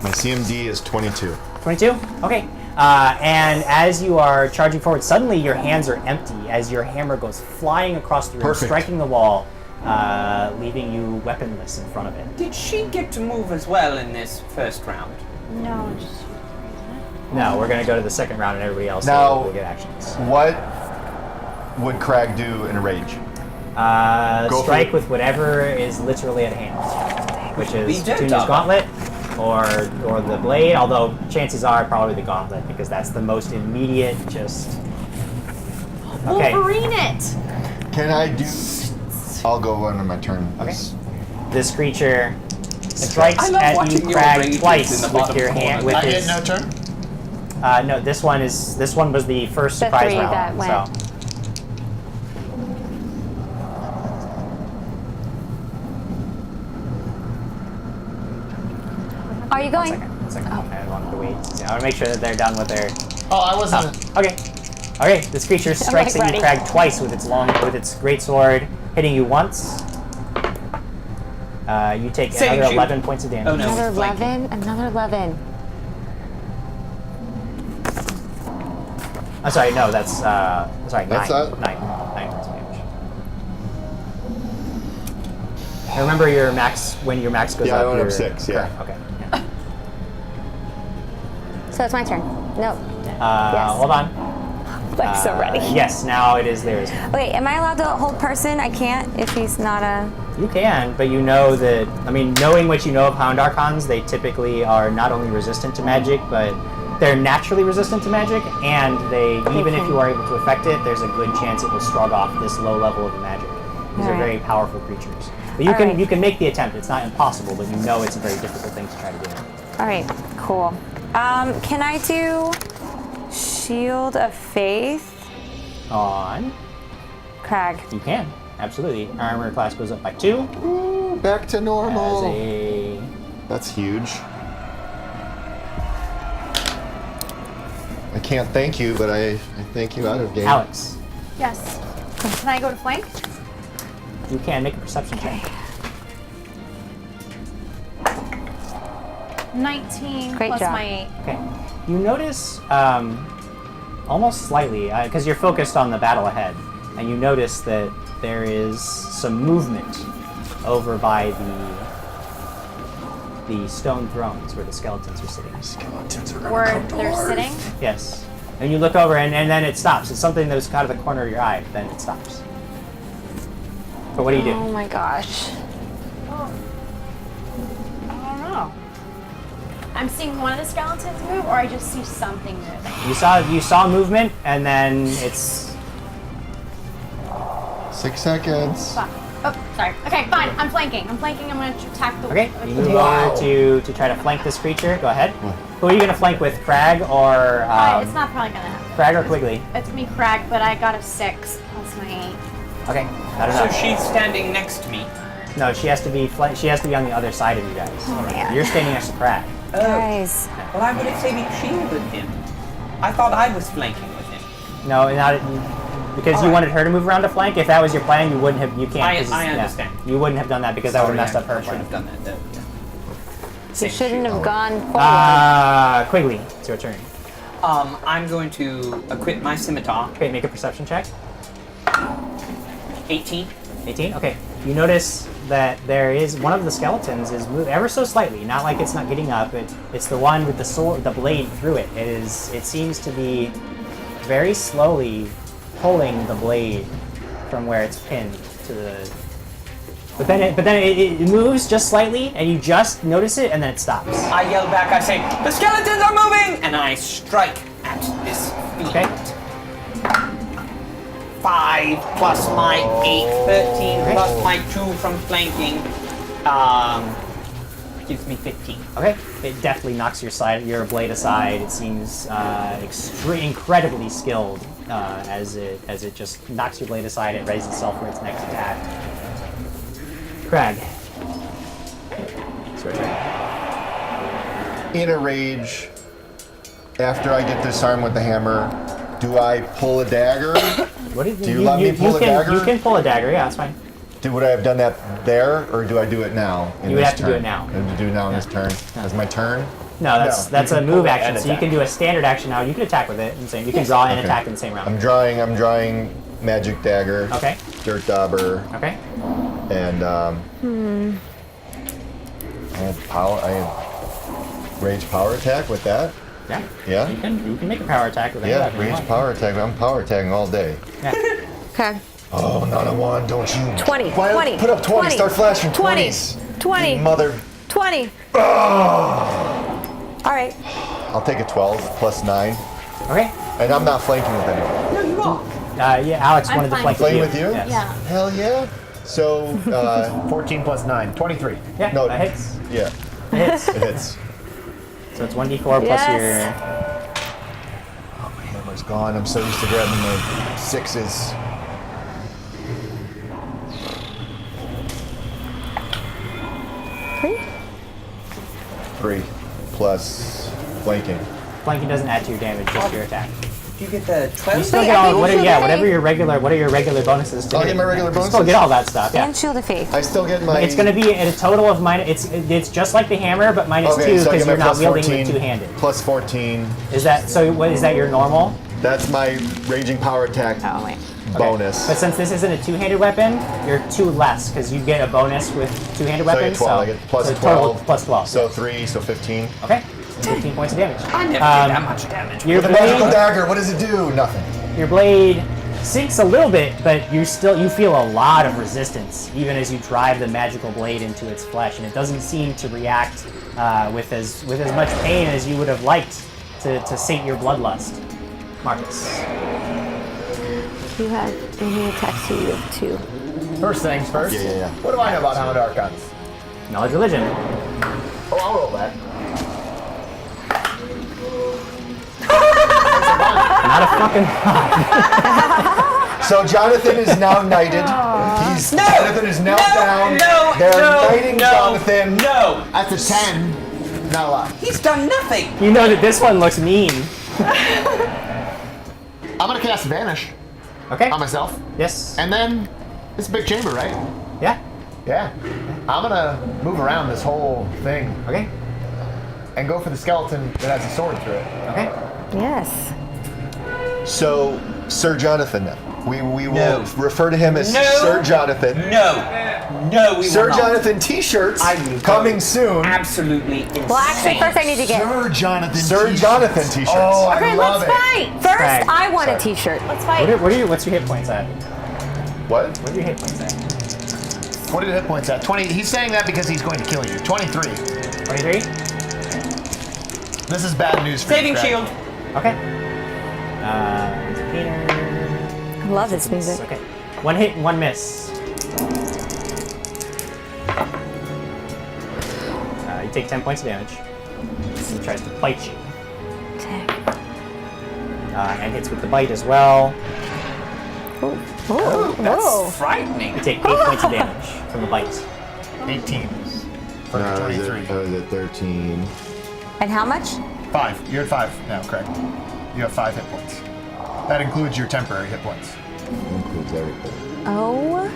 My CMD is 22. 22? Okay. And as you are charging forward, suddenly your hands are empty as your hammer goes flying across the room, Perfect. striking the wall, leaving you weaponless in front of it. Did she get to move as well in this first round? No, just No, we're going to go to the second round, and everybody else Now- will get actions. What would Crag do in a rage? Go for Strike it. with whatever is literally at hand, which is The Petunia's Gentile. Gauntlet or the blade, although chances are probably the Gauntlet because that's the most immediate, just... Okay. Wolverine it. Can I do? I'll go on my turn. Okay. This creature strikes I love at watching you, your Crag, rages twice in the with bottom your corner. hand. With I his, get no turn? no, this one was the first The surprise 3 round. that went. So Are you going? one second. I wanted to wait. Yeah, I want to make sure that they're done with their. Oh, I wasn't. Okay. Okay. This creature strikes like at you, ready. Crag, twice with its great sword, hitting you once. You take Saving another shoot. 11 points of damage. Oh, no. Another flanking. 11. Another 11. I'm sorry. No, that's sorry. That's 9. 9 points of damage. And remember your max when your max goes Yeah, I up. went up your- 6, yeah. Okay. So it's my turn. No. Yes. Hold on. Like so ready. Yes, now it is theirs. Okay, am I allowed to hold person? I can't if he's not a. You can, but you know that, I mean, knowing what you know of Hound Archons, they typically are not only resistant to magic, but they're naturally resistant to magic, and even if you are able to affect it, there's a good chance it will shrug off this low level of magic. These are Alright. very powerful creatures. But Alright. you can make the attempt. It's not impossible, but you know it's a very difficult thing to try to do. All right, cool. Can I do Shield of Faith? On. Crag. You can. Absolutely. Armor class goes up by 2. Ooh, back to As normal. a... That's huge. I can't thank you, but I thank you out of game. Alex. Yes. Can I go to flank? You can make a perception check. 19 Great plus job. my 8. Okay. You notice, almost slightly, because you're focused on the battle ahead, and you notice that there is some movement over by the stone thrones where the skeletons are sitting. Skeletons are Where gonna come they're to sitting. Yes. And you look over, and then it stops. It's something that was out of the corner of your eye, but then it stops. But what do you do? Oh my gosh. I don't know. I'm seeing one of the skeletons move, or I just see something moving. You saw movement, and then it's 6 seconds. Fuck. Oh, sorry. Okay, fine. I'm flanking. I'm going to attack the. okay. You move over to try to flank this creature. Go ahead. Who are you gonna flank with, Crag or? It's not probably gonna happen. Crag or Quigley. It's me, Crag, but I got a 6 plus my 8. Okay. Not So enough. she's standing next to me. No, she has to be she has to be on the other side of you guys. man. You're standing next to Crag. Guys. Well, I would have maybe shielded him. I thought I was flanking with him. No, not because you wanted her to move around to flank. If that was your plan, you wouldn't have. You can't. I 'cause understand. You wouldn't have done that because that would have messed up her I should plan. have done that. Though. You shouldn't have gone forward. Quigley, it's your turn. I'm going to equip my scimitar. Okay, make a perception check. 18. 18. Okay. You notice that there is one of the skeletons is moved ever so slightly. Not like it's not getting up. It's the one with the sword, the blade through it. It seems to be very slowly pulling the blade from where it's pinned to the. But then it moves just slightly, and you just notice it, and then it stops. I yell back, I say, the skeletons are moving! And I strike at this fiend. Okay. 5 plus my 8, 13 Okay. plus my 2 from flanking, gives me 15. Okay. It definitely knocks your blade aside. It seems incredibly skilled as it just knocks your blade aside. It raises itself for its next attack. Crag. It's your turn. In a rage, after I get disarmed with the hammer, do I pull a dagger? Do you let me pull a dagger? You can pull a dagger. Yeah, that's fine. Would I have done that there, or do I do it now? You would have to do it now. I have to do it now in this turn. That's my turn. No, that's No, a move action. So you can do a standard action now. You can attack with it. You can draw and Okay. attack in the same round. I'm drawing magic dagger. Okay. Dirt dauber. Okay. And I have rage power attack with that. Yeah. Yeah. You can make a power attack with any Yeah, weapon you rage want. power attack. I'm power attacking all day. Yeah. Okay. Oh, not a one, don't you? 20. Why 20. Put up 20. Start flashing 20. 20s. 20. Mother. 20. Oh. All right. I'll take a 12 plus 9. Okay. And I'm not flanking with anyone. No, you are. Yeah, Alex I'm wanted to fine. flank Flank with you? Yes. Yeah. Hell yeah. So, 14 plus 9, 23. Yeah. No. That hits. yeah, It hits. it hits. So it's 1d4 plus Yes. your. Oh, my hammer's gone. I'm so used to grabbing the 6s. Three. 3 plus flanking. Flanking doesn't add to your damage, just your attack. Do you get the You 12? still Wait, get I all think whatever, you yeah, should whatever pay- your regular bonuses. To I'll hit. get my regular You still bonuses? get all that stuff. Yeah. And shield of faith. I still get my. It's going to be a total of it's just like the hammer, but minus 2 so I because get my you're not plus wielding 14, with two-handed. Plus 14. Is that so? What is that your normal? That's my raging power attack Oh, wait. bonus. But since this isn't a two-handed weapon, you're 2 less because you get a bonus with two-handed So I get weapons. 12. I get plus so 12. Total plus 12. So 3, so 15. Okay. 15 points of damage. I never did that much damage. Your With a magical blade, dagger, what does it do? Nothing. your blade sinks a little bit, but you feel a lot of resistance even as you drive the magical blade into its flesh, and it doesn't seem to react with as much pain as you would have liked to sate your bloodlust. Marcus. You had any attacks to you have 2. First things first. Yeah. What do I know about Hound Archons? Knowledge religion. Oh, I'll roll that. Not a fucking So Jonathan is now knighted. Jonathan is now down. They're knighting Jonathan. No! That's a 10. Not a lot. He's done nothing! You know that this one looks mean. I'm gonna cast Vanish Okay. on myself. Yes. And then, it's a big chamber, right? Yeah. Yeah. I'm gonna move around this whole thing Okay. and go for the skeleton that has a sword through it. Okay. Yes. So, Sir Jonathan, We will No. refer to him as No. Sir Jonathan. No, we Sir will not. Jonathan T-shirts I will coming go soon. Absolutely insane. Well, actually, first I need to get. Sir Jonathan. Sir T-shirts. Jonathan T-shirts. Oh, I Okay, love let's it. fight. First, Right. I want a Sorry. T-shirt. Let's fight. What's your hit points at? What? What are your hit points at? What are your hit points at? 20. He's saying that because he's going to kill you. 23. 23? This is bad news for Saving you, Craig. shield. Okay. Peter. I love this music. Okay. One hit and one miss. You take 10 points of damage. He tries to bite you. And hits with the bite as well. That's frightening. You take 8 points of damage from the bite. 18. For No, I was 23. at 13. And how much? 5. You're at 5 now, Craig. You have 5 hit points. That includes your temporary hit points. Includes everything. Oh.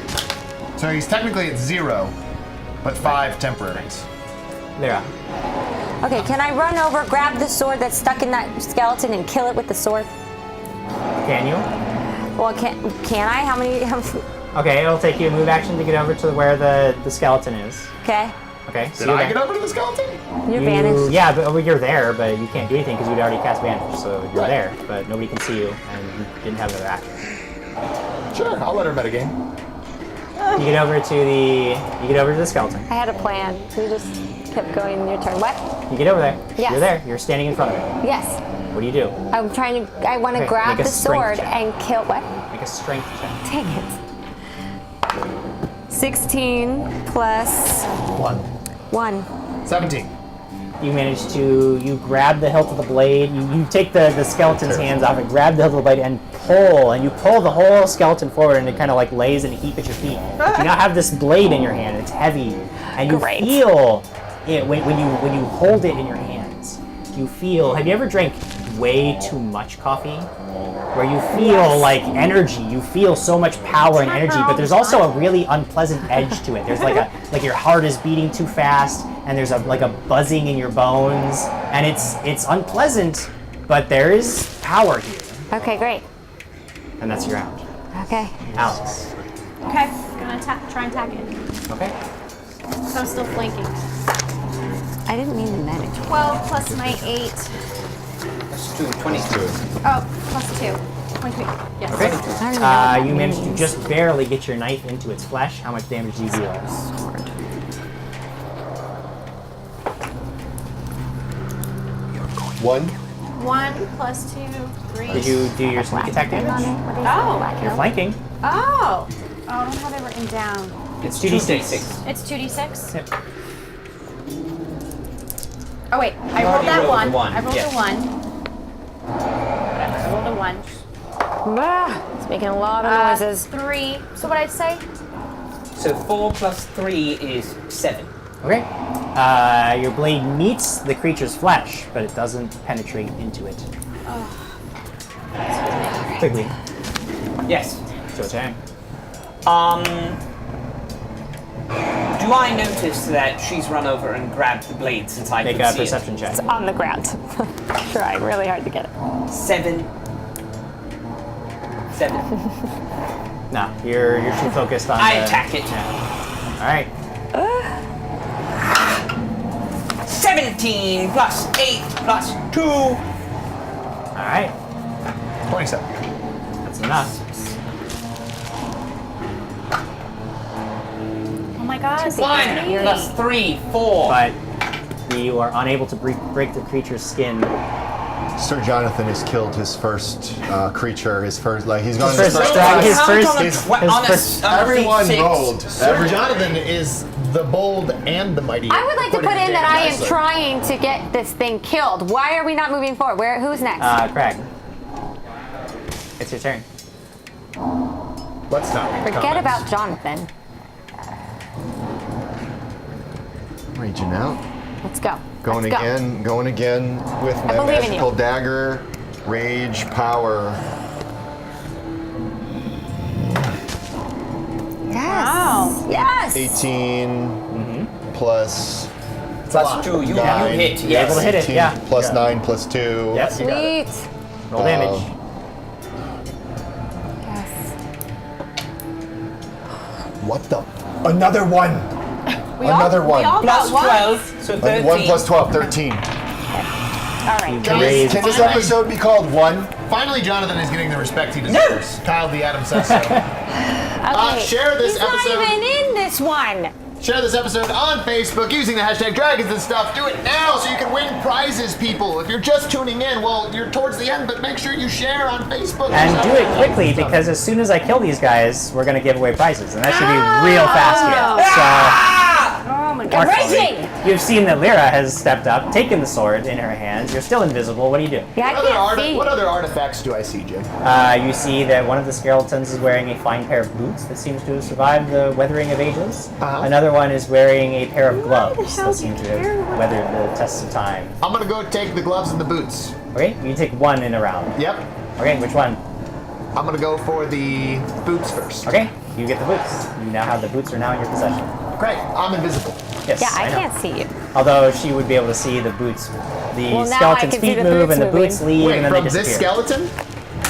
So he's technically at 0, but 5 temporaries. There. Okay, can I run over, grab the sword that's stuck in that skeleton, and kill it with the sword? Can you? Well, can I? How many? Okay, it'll take you a move action to get over to where the skeleton is. Okay. Okay, so Did you're I there. get over to the skeleton? You're banished. Yeah, but you're there, but you can't do anything because you'd already cast Vanish. So you're there, but nobody can see you, and you didn't have another action. Sure, I'll let her metagame. You get over to the skeleton. I had a plan, so you just kept going your turn. What? You get over there. Yes. You're there. You're standing in front of it. Yes. What do you do? I want to Okay, grab make a the sword strength check. and kill. What? Make a strength check. Dang it. 16 plus 1. 17. You manage to grab the hilt of the blade. You take the skeleton's hands off and grab the hilt of the blade and pull the whole skeleton forward, and it kind of like lays in a heap at your feet. But you now have this blade in your hand. It's heavy, and you Great. feel it when you hold it in your hands. You feel. Have you ever drank way too much coffee? Where you feel like energy, you feel so much power and energy, but there's also a really unpleasant edge to it. There's like your heart is beating too fast, and there's a buzzing in your bones, and it's unpleasant, but there is power here, Okay, great. and that's your round. Okay. Alex. Okay, gonna try and attack it. Okay. So I'm still flanking. I didn't mean to manage. 12 plus my 8. That's 22. Oh, plus 2. 22. Yes. Okay. I don't know what You that managed to means. just barely get your knife into its flesh. How much damage do you deal? One. 1 plus 2, 3. Did you do your sneak attack damage? Oh. You're flanking. Oh! Oh, I don't have it written down. It's 2d6. It's 2d6? Yep. Oh, wait. I rolled already that rolled the 1. one, I rolled yeah. a 1. Whatever. I rolled a 1. It's making a lot of noises. 3. So what I'd say? So 4 plus 3 is 7. Okay. Your blade meets the creature's flesh, but it doesn't penetrate into it. Quickly. Yes. It's your turn. Do I notice that she's run over and grabbed the blade since I Make could a see perception check. It's on the ground. Trying really hard to get it. it? 7. 7. No, you're too focused on I the- attack it. Yeah. All right. 17 plus 8 plus 2. All right. 27. That's enough. Oh my god. 1 plus 3, 4. But you are unable to break the creature's skin. Sir Jonathan has killed his first creature. His first, he's gone. His first dragon. His first. Everyone rolled. Sir Jonathan is the bold and the mighty. I would like to according put in that I am Dyson. trying to get this thing killed. Why are we not moving forward? Who's next? Craig. It's your turn. Let's not read Forget comments. about Jonathan. Raging out. Let's go. Going Let's go. again. Going again with my believe in magical you. dagger. Rage power. Yes. Wow. Yes. 18 plus Plus 2. You 9. hit, You're able to hit it, 18 yeah. plus 9 plus 2. Yes, you got it. Sweet. Roll damage. Yes. What the? Another one. Another one. We all Plus got 12, so 13. 1 plus 12, 13. All right. Raise- Can this episode be called 1? Finally, Jonathan is getting the respect he deserves. Kyle the Adam says so. Okay. Share this He's episode. not even in this one. Share this episode on Facebook using the hashtag dragons and stuff. Do it now so you can win prizes, people. If you're just tuning in, well, you're towards the end, but make sure you share on Facebook. And do it quickly because as soon as I kill these guys, we're gonna give away prizes, and that should be real fast here. Oh my So, god. fortunately, Raging! you've seen that Lyra has stepped up, taken the sword in her hands. You're still invisible. What do you do? Yeah, I can't see. What other artifacts do I see, Jim? You see that one of the skeletons is wearing a fine pair of boots that seems to have survived the weathering of ages. Uh-huh. Another one is wearing a pair of gloves that seem to have weathered the test of time. I'm gonna go take the gloves and the boots. Okay, you take one in a round. Yep. Okay, which one? I'm gonna go for the boots first. Okay, you get the boots. You now have the boots are now in your possession. Great. I'm invisible. Yes, Yeah, I know. can't see you. Although she would be able to see the boots, the Well, now I skeleton's can see feet the move boots and the moving. boots leave Wait, and then they from disappear. this skeleton?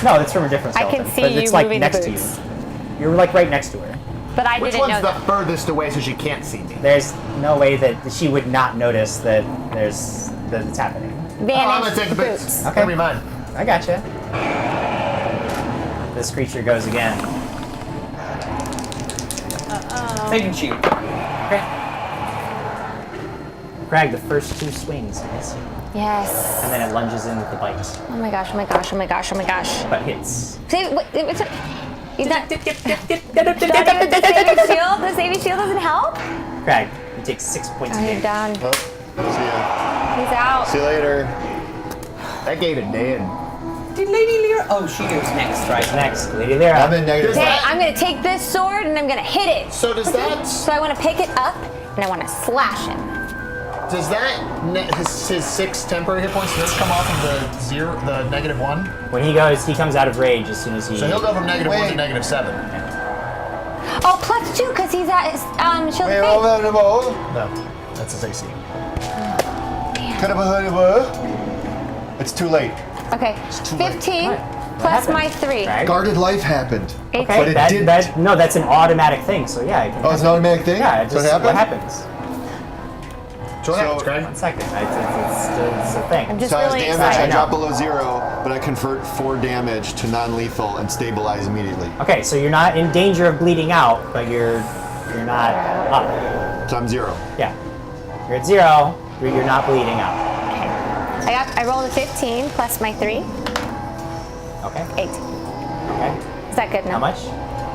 No, it's from a different I skeleton. can see but you it's like moving the next to boots. you. You're like right next to her. But I Which didn't know one's the that. furthest away so she can't see me? There's no way that she would not notice that that it's happening. I'm Vanish gonna take the boots. Okay. Give me mine. I gotcha. This creature goes again. Saving shield. Okay. Greg, the first 2 swings miss you, Yes. and then it lunges in with the bite, Oh my gosh, oh my gosh, oh my gosh, oh my gosh. but hits. Save, wait, what's it? He's not. The saving shield? The saving shield doesn't help? Greg, you take 6 points Oh, of you're damage. down. Oh, see ya. He's out. See you later. That gate is dead. Did Lady Lyra? Oh, she goes next, right? Next, Lady Lyra. I'm in negative. Okay, I'm gonna take this sword and I'm gonna hit it. So does that So I wanna pick it up and I wanna slash him. his 6 temporary hit points, does this come off of the -1? When he goes, he comes out of rage as soon as he. So he'll go from -1 to Wait. -7. Oh, +2 because he's at his shield Wait, of hold faith. on a moment. No, that's his AC. Could have heard of her. It's too late. Okay, too late. 15 What plus happened? my 3. Greg? Guarded life happened. 18. But it did- No, that's an automatic thing. So yeah, it can Oh, it's an happen. automatic thing? Yeah, it So just it happened? what happens. So what happens, So- Greg? 1 second. It's a thing. I'm just So as really damage, excited. I drop below 0, but I convert 4 damage to non-lethal and stabilize immediately. Okay, so you're not in danger of bleeding out, but you're not up. So I'm 0. Yeah, you're at 0. You're not bleeding out. I rolled a 15 plus my 3. Okay. 8. Okay. Is that good enough? How much?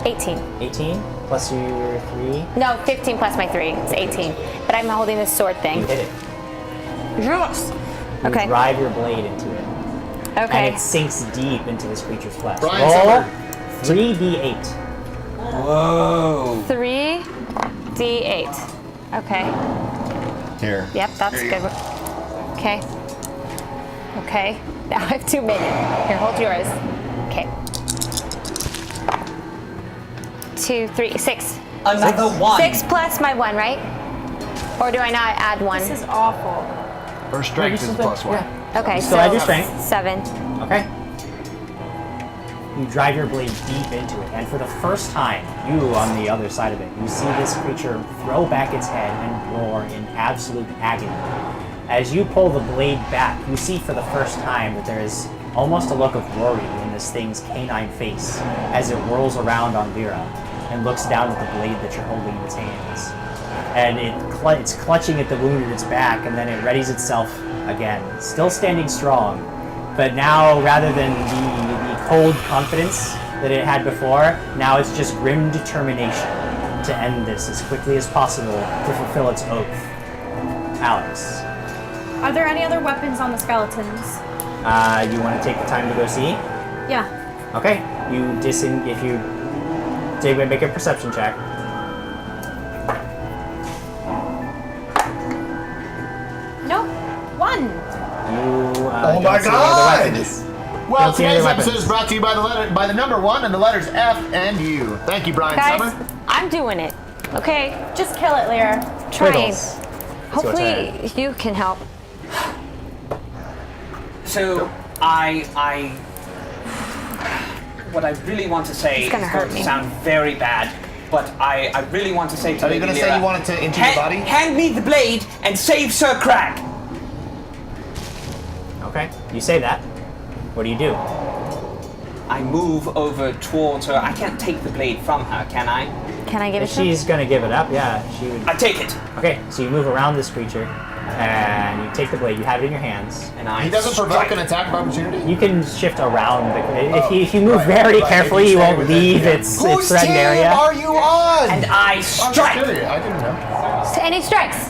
18. 18 plus your 3. No, 15 plus my 3. It's 18. But I'm holding this sword You thing. hit it. Yes. You Okay. drive your blade into it, and Okay. it sinks deep into this creature's flesh. Brian Roll Summer. 3d8. Whoa. 3d8. Okay. Here. Yep, that's good. Okay. Okay. Now I have 2 many. Here, hold yours. Okay. 2, 3, 6. Another one. 6 plus my 1, right? Or do I not add 1? This is awful. Her strength is +1. Okay, still add your strength. 7. Okay. You drive your blade deep into it, and for the first time, you on the other side of it, you see this creature throw back its head and roar in absolute agony. As you pull the blade back, you see for the first time that there is almost a look of worry in this thing's canine face as it whirls around on Lyra and looks down at the blade that you're holding in its hands. And it's clutching at the wound in its back, and then it readies itself again, still standing strong. But now, rather than the cold confidence that it had before, now it's just grim determination to end this as quickly as possible to fulfill its oath. Alex, Are there any other weapons on the skeletons? you want to take the time to go see? Yeah. Okay, if you make a perception check. Nope. 1. You Oh my don't see any other God! weapons. Well, Don't see any today's other episode weapons. is brought to you by the number 1 and the letters F and U. Thank you, Brian Guys, Summer. I'm doing it. Okay? Just kill it, Lyra. Trying. Twiddles. Hopefully you can help. So what I really want to say It's is gonna going hurt to me. sound very bad, but I really want to say to Are you Lady going to say Lyra, you want it to enter your body? Hand me the blade and save Sir Crag. Okay, you say that. What do you do? I move over towards her. I can't take the blade from her, can I? Can I give it If to him? she's gonna give it up, yeah, she would. I take it. Okay, so you move around this creature, and you take the blade. You have it in your hands. And I He doesn't provoke strike. an attack of opportunity? You can shift around. If you move very right. carefully, If you you stay won't within- leave yeah. its Whose threatened team area. are you on? And I I'm just strike. curious. I didn't know. And he strikes.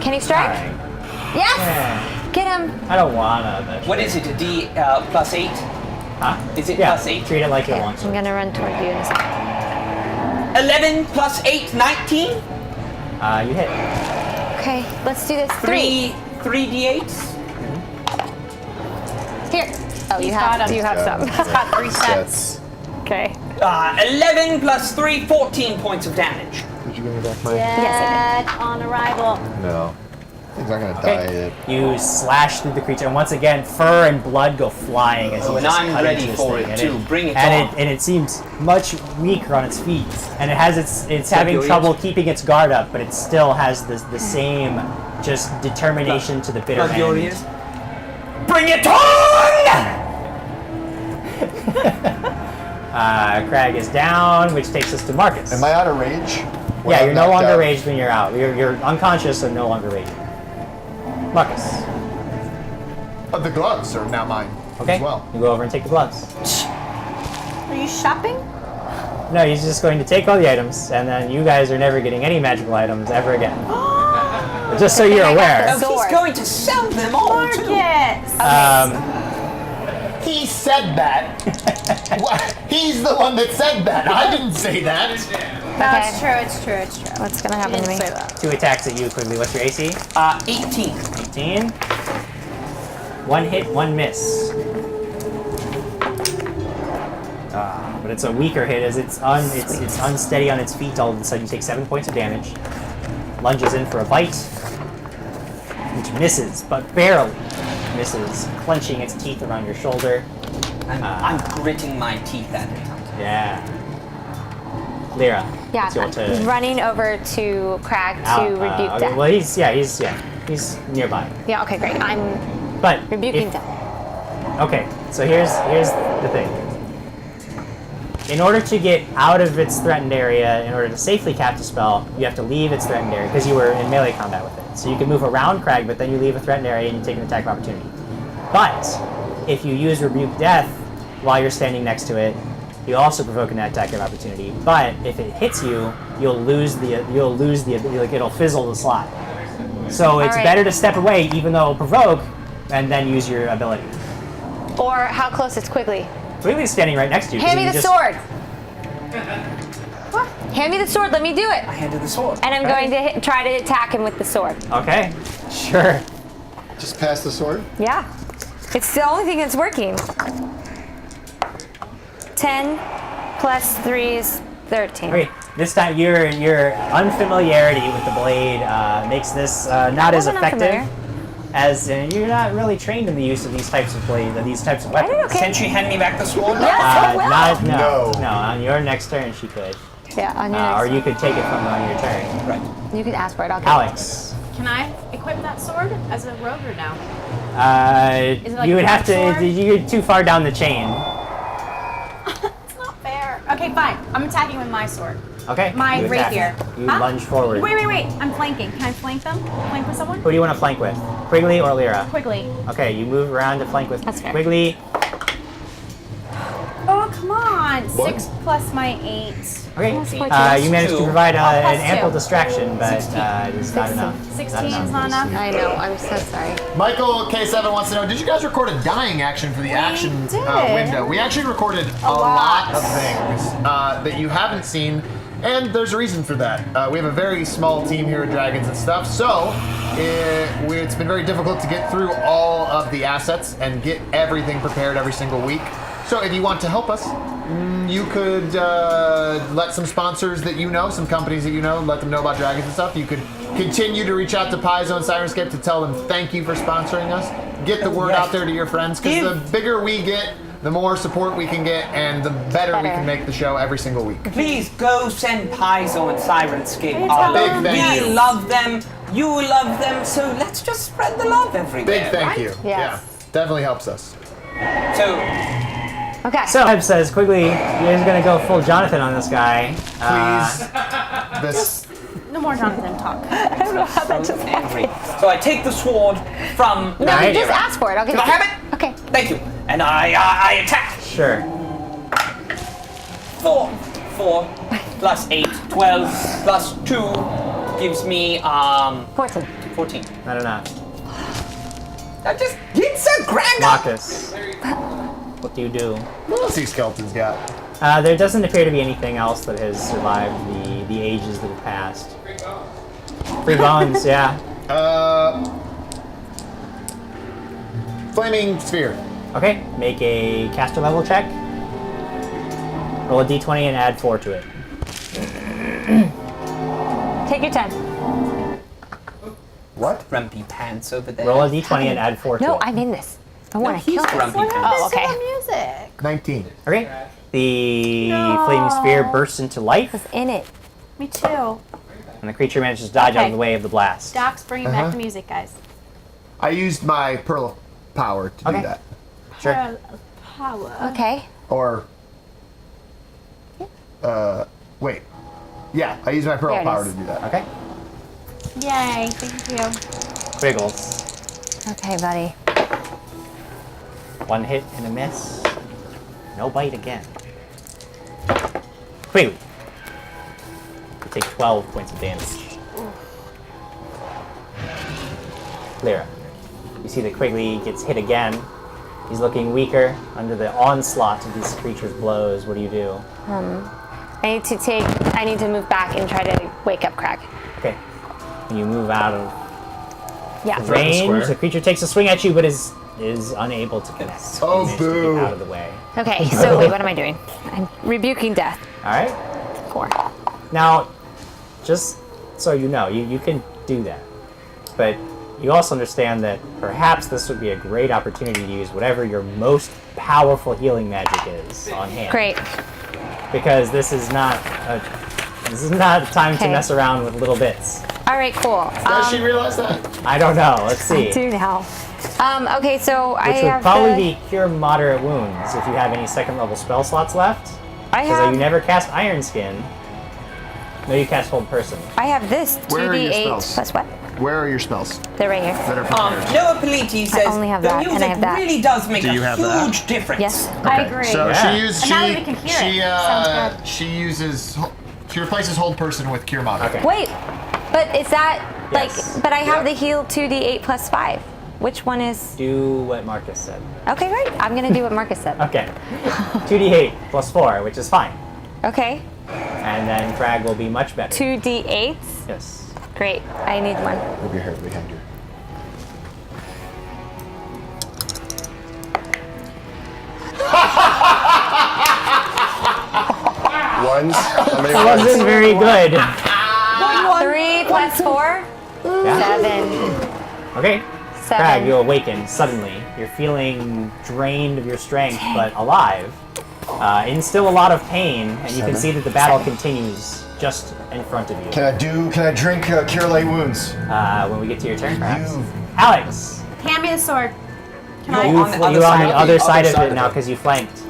Can he strike? Alright. Yes! Yeah. Get him. I don't wanna. But What is it? A D plus 8? Huh? Is it Yeah, plus 8? treat it like you Okay, want I'm to. gonna run toward you in a second. 11 plus 8, 19. You hit. Okay, let's do this. 3 d8s. Here. Oh, He's got 'em. you have some. He's got 3 sets. Okay. 11 plus 3, 14 points of damage. Did you give me back my? Yes, Dead on arrival. No. Things aren't gonna Okay. die. You slash through the creature, and once again, fur and blood go flying as you And just I'm cut ready into this for thing, it and too. Bring it and on. and it seems much weaker on its feet, and it has it's having Furious. trouble keeping its guard up, but it still has the same just determination to the bitter Plug your end. ears. Bring it on! Crag is down, which takes us to Marcus. Am I out of rage? When Yeah, I'm you're no knocked longer out? raged when you're out. You're unconscious and no longer raging. Marcus. The gloves are now mine Okay. as well. You go over and take the gloves. Are you shopping? No, he's just going to take all the items, and then you guys are never getting any magical items ever again. Just so you're aware. Oh, he's going to sell them all too. Marcus! He said that. He's the one that said that. I didn't say that. No, Okay. it's true, it's true, it's true. What's gonna I happen to didn't me? say that. 2 attacks at you quickly. What's your AC? 18. 18. 1 hit, 1 miss. But it's a weaker hit as it's unsteady on its feet. All of a sudden, you take 7 points of damage. Lunges in for a bite, which misses, but barely misses, clenching its teeth around your shoulder. I'm gritting my teeth at it. Yeah. Lyra, Yeah, it's your turn. running over to Crag to rebuke okay, death. well, he's nearby. Yeah, okay, great. I'm But rebuking if- death. Okay, so here's the thing. In order to get out of its threatened area, in order to safely cast a spell, you have to leave its threatened area because you were in melee combat with it. So you can move around Crag, but then you leave a threatened area and you take an attack of opportunity. But if you use Rebuke Death while you're standing next to it, you also provoke an attack of opportunity. But if it hits you, you'll lose the like it'll fizzle the slot. So it's Alright. better to step away, even though it'll provoke, and then use your ability. Or how close it's quickly. Quigley's standing right next to you. 'cause Hand me you the just- sword. Hand me the sword. Let me do it. I handed the sword. And I'm going to try to attack him with the sword. Okay, sure. Just pass the sword. Yeah. It's the only thing that's working. 10 plus 3 is 13. Okay, this time your unfamiliarity with the blade makes this not as wasn't effective unfamiliar. as you're not really trained in the use of these types of blades, these types of I did weapons. okay. Can she hand me back the sword? No. On your next turn she could, Yeah, on your or next you could take it from on your turn. Right. one. You can ask for it. I'll get Alex, Can I equip that sword as a rogue or no? Is it like you would a have to. sword? You're too far down the chain. It's not fair. Okay, fine. I'm attacking with my sword. Okay. My you attack. rapier. You Huh? lunge forward. Wait. I'm flanking. Can I flank them? Flank with someone? Who do you want to flank with? Quigley or Lyra? Quickly. Okay, you move around to flank with That's fair. Quigley. Oh, come on. What? 6 plus my 8. Okay, Plus you managed to 2. provide plus an ample 2. distraction, but 16. it is not 16. enough. 16 is not enough. I know. I'm so sorry. Michael K7 wants to know, did you guys record a dying action for the action did. window? We actually recorded a lot of things that you haven't seen, and there's a reason for that. We have a very small team here at Dragons and stuff, so it's been very difficult to get through all of the assets and get everything prepared every single week. So if you want to help us, you could let some sponsors that you know, some companies that you know, let them know about Dragons and stuff. You could continue to reach out to Paizo and Sirenscape to tell them thank you for sponsoring us. Get the word Yes. out there to your friends, because the bigger we get, the more support we can get, and the better we can make the show every single week. Please go send Paizo and Sirenscape. Big thank you. We love them. You love them. So let's just spread the love everywhere. Big thank right? you. Yes. Yeah, definitely helps us. So, Okay. So Eb says Quigley is going to go full Jonathan on this guy. Please. This. No more Jonathan talk. I don't know how that just happened. so I take the sword from. No, you just ask for it. I'll give Can I it. have it? Okay. Thank you. And I attack. Sure. 4 plus 8, 12 plus 2 gives me 14. 14. Not enough. That just hits a Gregor. Marcus, what do you do? What else these skeletons got? There doesn't appear to be anything else that has survived the ages that have passed. Free bones, yeah. Flaming sphere. Okay, make a caster level check. Roll a d20 and add 4 to it. Take your time. What? Grumpy pants over there. Roll a d20 and add 4 to No, it. I'm in this. I want to he's kill this. grumpy What pants. happened Oh, okay. to the music? 19. Okay. The flaming sphere bursts into life, What's in it? Me too. and the creature manages to dodge out of the way of the blast. Doc's bringing back the music, guys. I used my Pearl of Power to Okay. do that. Sure. Power. Okay. Or. Wait. Yeah, I used my Pearl There of it Power is. to do that. Okay. Yay, thank you. Wiggles. Okay, buddy. 1 hit and a miss. No bite again. Quigley. You take 12 points of damage. Lyra. You see that Quigley gets hit again. He's looking weaker under the onslaught of this creature's blows. What do you do? I need to move back and try to wake up Crag. Okay. When you move out of Yeah. range, square. the creature takes a swing at you, but is unable to connect. Oh, You manage to boo. get out of the way. Okay, so wait, what am I doing? I'm rebuking death. All right. 4. Now, just so you know, you can do that. But you also understand that perhaps this would be a great opportunity to use whatever your most powerful healing magic is on hand. Great. Because this is not a time to Okay. mess around with little bits. All right, cool. Does she realize that? I don't know. Let's see. I do now. Okay, so I Which would have probably the, be cure moderate wounds if you have any second level spell slots left. I Because have you never cast Iron Skin. No, you cast Hold Person. I have this Where are your 2d8 spells? plus what? Where are your spells They're right here. that are prepared? Noah Politi says only have the that, and I music have that. really does make Do you a have that? huge difference. Yes. I agree. So Yeah. she used. And now that we can hear it, sounds good. She uses. She replaces Hold Person with Cure Mod. Okay. Wait, but is that Yes. like? But I have Yeah. the heal 2d8 plus 5. Which one is? Do what Marcus said. Okay, great. I'm gonna do what Marcus said. Okay. 2d8 plus 4, which is fine. Okay. And then Crag will be much better. 2d8s. Yes. Great. I need one. Move your hair behind you. Ones. How many That ones? wasn't very good. 3 plus 4. Yeah. 7. Okay. 7. Crag, you awaken suddenly. You're feeling drained of your strength, but alive. In still a lot of pain, and you can 7. see that the battle continues just in front of you. Can I drink Cure Light Wounds? When we get to your turn, perhaps. You- Alex, Hand me the sword. Can You I? on the other you're on side the of other the side other of side it of now it. because you flanked.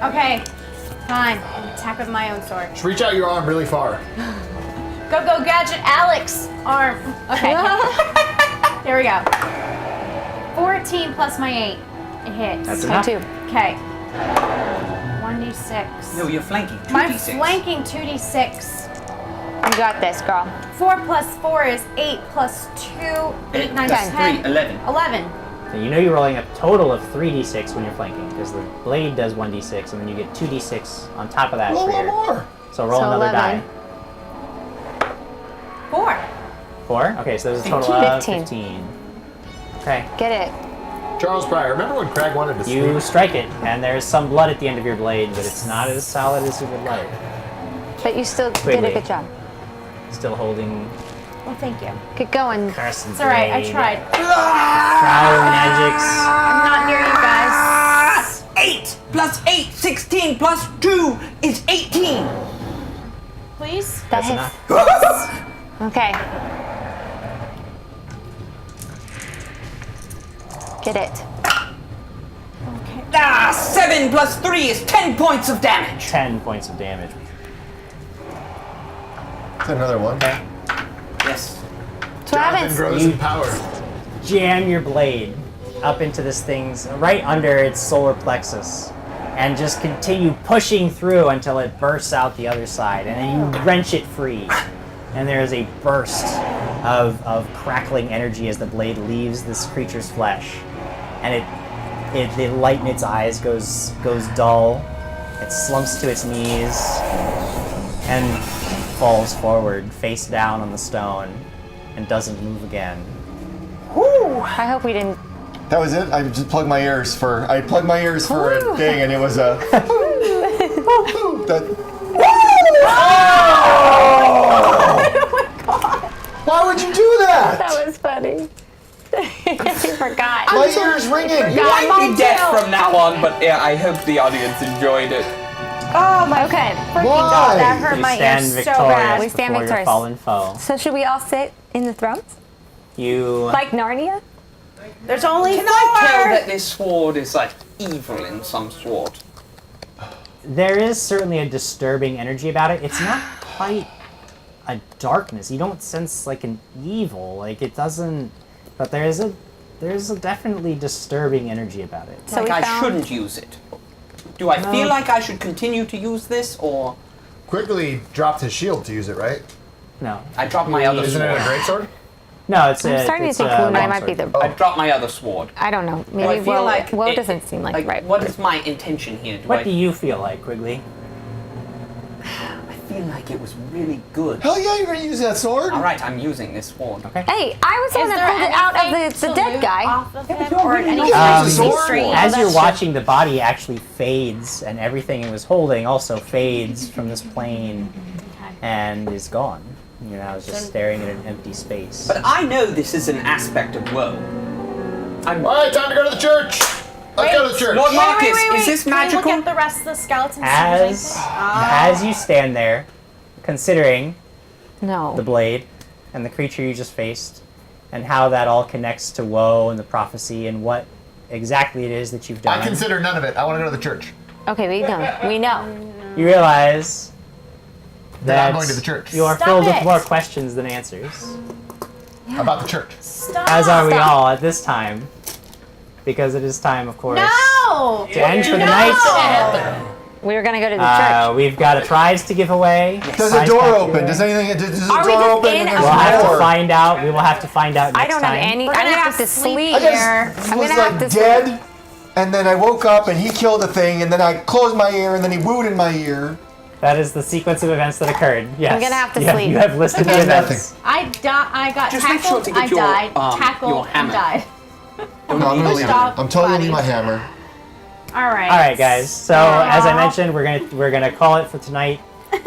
Okay. Fine. Attack with my own sword. Just reach out your arm really far. Go, gadget Alex arm. Okay. Here we go. 14 plus my 8. It hits. That's enough. 2. Okay. 1d6. No, you're flanking. I'm 2d6. flanking 2d6. You got this, girl. 4 plus 4 is 8 plus 2, 8, 9, That's 10. 3, 11. 11. So you know you're rolling a total of 3d6 when you're flanking, because the blade does 1d6, and then you get 2d6 on top of that Roll for one your... more. So roll So another 11. die. 4. 4? Okay, so there's a total of 15. 15. Okay. Get it. Charles Pryor. Remember when Craig wanted to You sleep? strike it, and there's some blood at the end of your blade, but it's not as solid as you would like. But you still did Quigley. a good job. Still holding Well, thank you. Get going. Carson It's all right. I Blade. tried. Cryo magics. I'm not near you guys. 8 plus 8, 16 plus 2 is 18. Please. That That's hits. enough. Okay. Get it. 7 plus 3 is 10 points of damage. 10 points of damage. Is that another one? Yes. That's what happens. grows in power. Jam your blade up into this thing's right under its solar plexus and just continue pushing through until it bursts out the other side, and then you wrench it free, and there is a burst of crackling energy as the blade leaves this creature's flesh, and the light in its eyes goes dull. It slumps to its knees and falls forward face down on the stone and doesn't move again. I hope we didn't. That was it? I just plugged my ears for a thing, and it was a... that, why would you do that? That was funny. You forgot. My ear's ringing. You might be deaf from now on, but yeah, I hope the audience enjoyed it. Oh my Okay. freaking Why? god! That hurt You my stand ears so victorious bad. We stand before your victorious. fallen foe. So should we all sit in the thrones? You Like Narnia? There's only Can four. I tell that this sword is like evil in some sort? there is certainly a disturbing energy about it. It's not quite a darkness. You don't sense like an evil. Like it doesn't. But there's a definitely disturbing energy about it. So Like we I found- shouldn't use it. Do I feel like I should continue to use this, or Quigley dropped his shield to use it, right? No, I drop my other Isn't it a sword? greatsword? no, it's I'm starting to it's think a Luna might be longsword. the. I drop my other sword. I don't know. Do I Maybe feel Will. like Will it- doesn't seem like right. What is my intention here? What do you feel like, Quigley? I feel like it was really good. Hell yeah, you're gonna use that sword? All right, I'm using this sword. Okay. Hey, I was the one Is that there pulled it out of anything the to dead loot guy. off of him, you're or really anything not to using be sword. straight? As Oh, you're that's watching, the body actually fades, and everything it was holding also fades from this plane and is gone. You know, it's just staring at an empty space. But I know this is an aspect of woe. All right, time to go to the church. Let's go to the church. Lord Wait, Marcus, wait, wait, wait. is this Can we magical? look at the rest of the skeletons? As you stand there, considering No. the blade and the creature you just faced, and how that all connects to woe and the prophecy and what exactly it is that you've done, I consider none of it. I want to go to the church. Okay, we know. We know. you realize that I'm going to the church. you are Stop filled with it. more questions than answers. About the church. Stop. As are we Stop. all at this time, because it is time, of course, No! to end for the No! night. We were gonna go to the church. We've got a prize to give away. Does the Prize door pack to open? give Does away. anything? Does the Are we door just open? in and a there's We'll a have to door? find out. We will have to find out next I don't have time. any. We're I'm gonna gonna have have to to sleep sleep. I here. just I'm was gonna have like to sleep. dead, and then I woke up and he killed a thing, and then I closed my ear, and then he wooed in my ear. That is the sequence of events that occurred. Yes. I'm gonna have to You sleep. You have listed the There's events. I got Just make sure tackled, to get I your, died, your tackled, hammer. and died. Don't No, I'm, leave gonna it leave it. there. Stop I'm totally body. leaving my hammer. Alright. All right, guys. So as I mentioned, we're gonna call it for tonight, which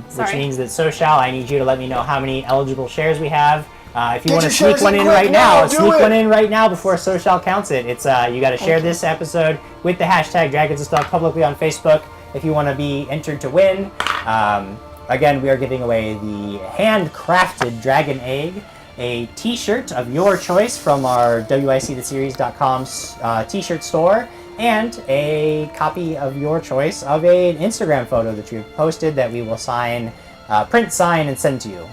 Sorry. means that Social, I need you to let me know how many eligible shares we have. If you Get want to your sneak shares one in in quick right now, now, do sneak it. one in right now before Social counts it. It's you got to share this episode with the hashtag Dragons and Stuff publicly on Facebook if you want to be entered to win. Again, we are giving away the handcrafted dragon egg, a t-shirt of your choice from our WICTheSeries.com t-shirt store, and a copy of your choice of an Instagram photo that you've posted that we will sign, print, sign, and send to you.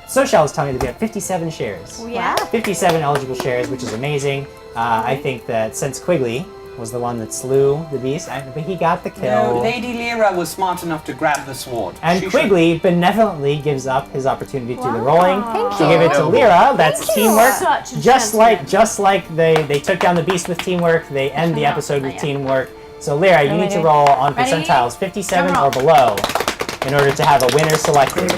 Social is telling me that we have 57 shares. Yeah. 57 eligible shares, which is amazing. I think that since Quigley was the one that slew the beast, but he got the kill. No, Lady Lyra was smart enough to grab the sword. And She Quigley benevolently gives up his opportunity to do the Wow. rolling Thank to you. give it to Lyra. That's Thank you. teamwork. Such a Just gentleman. like they took down the beast with teamwork, they end the episode with Yeah. teamwork. So Lyra, you need to Ready? roll on Ready? percentiles 57 Drum or roll. below in order to have a winner selected.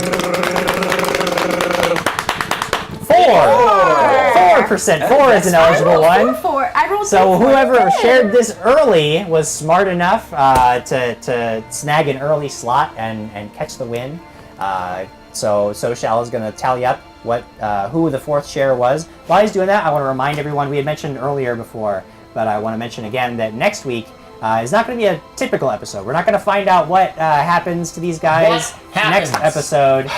4%. 4 is an eligible one. I rolled So three, four. whoever Good. shared this early was smart enough to snag an early slot and catch the win. So Social is going to tally up what who the 4th share was. While he's doing that, I want to remind everyone, we had mentioned earlier before, but I want to mention again that next week is not going to be a typical episode. We're not going to find out what happens to these guys next episode,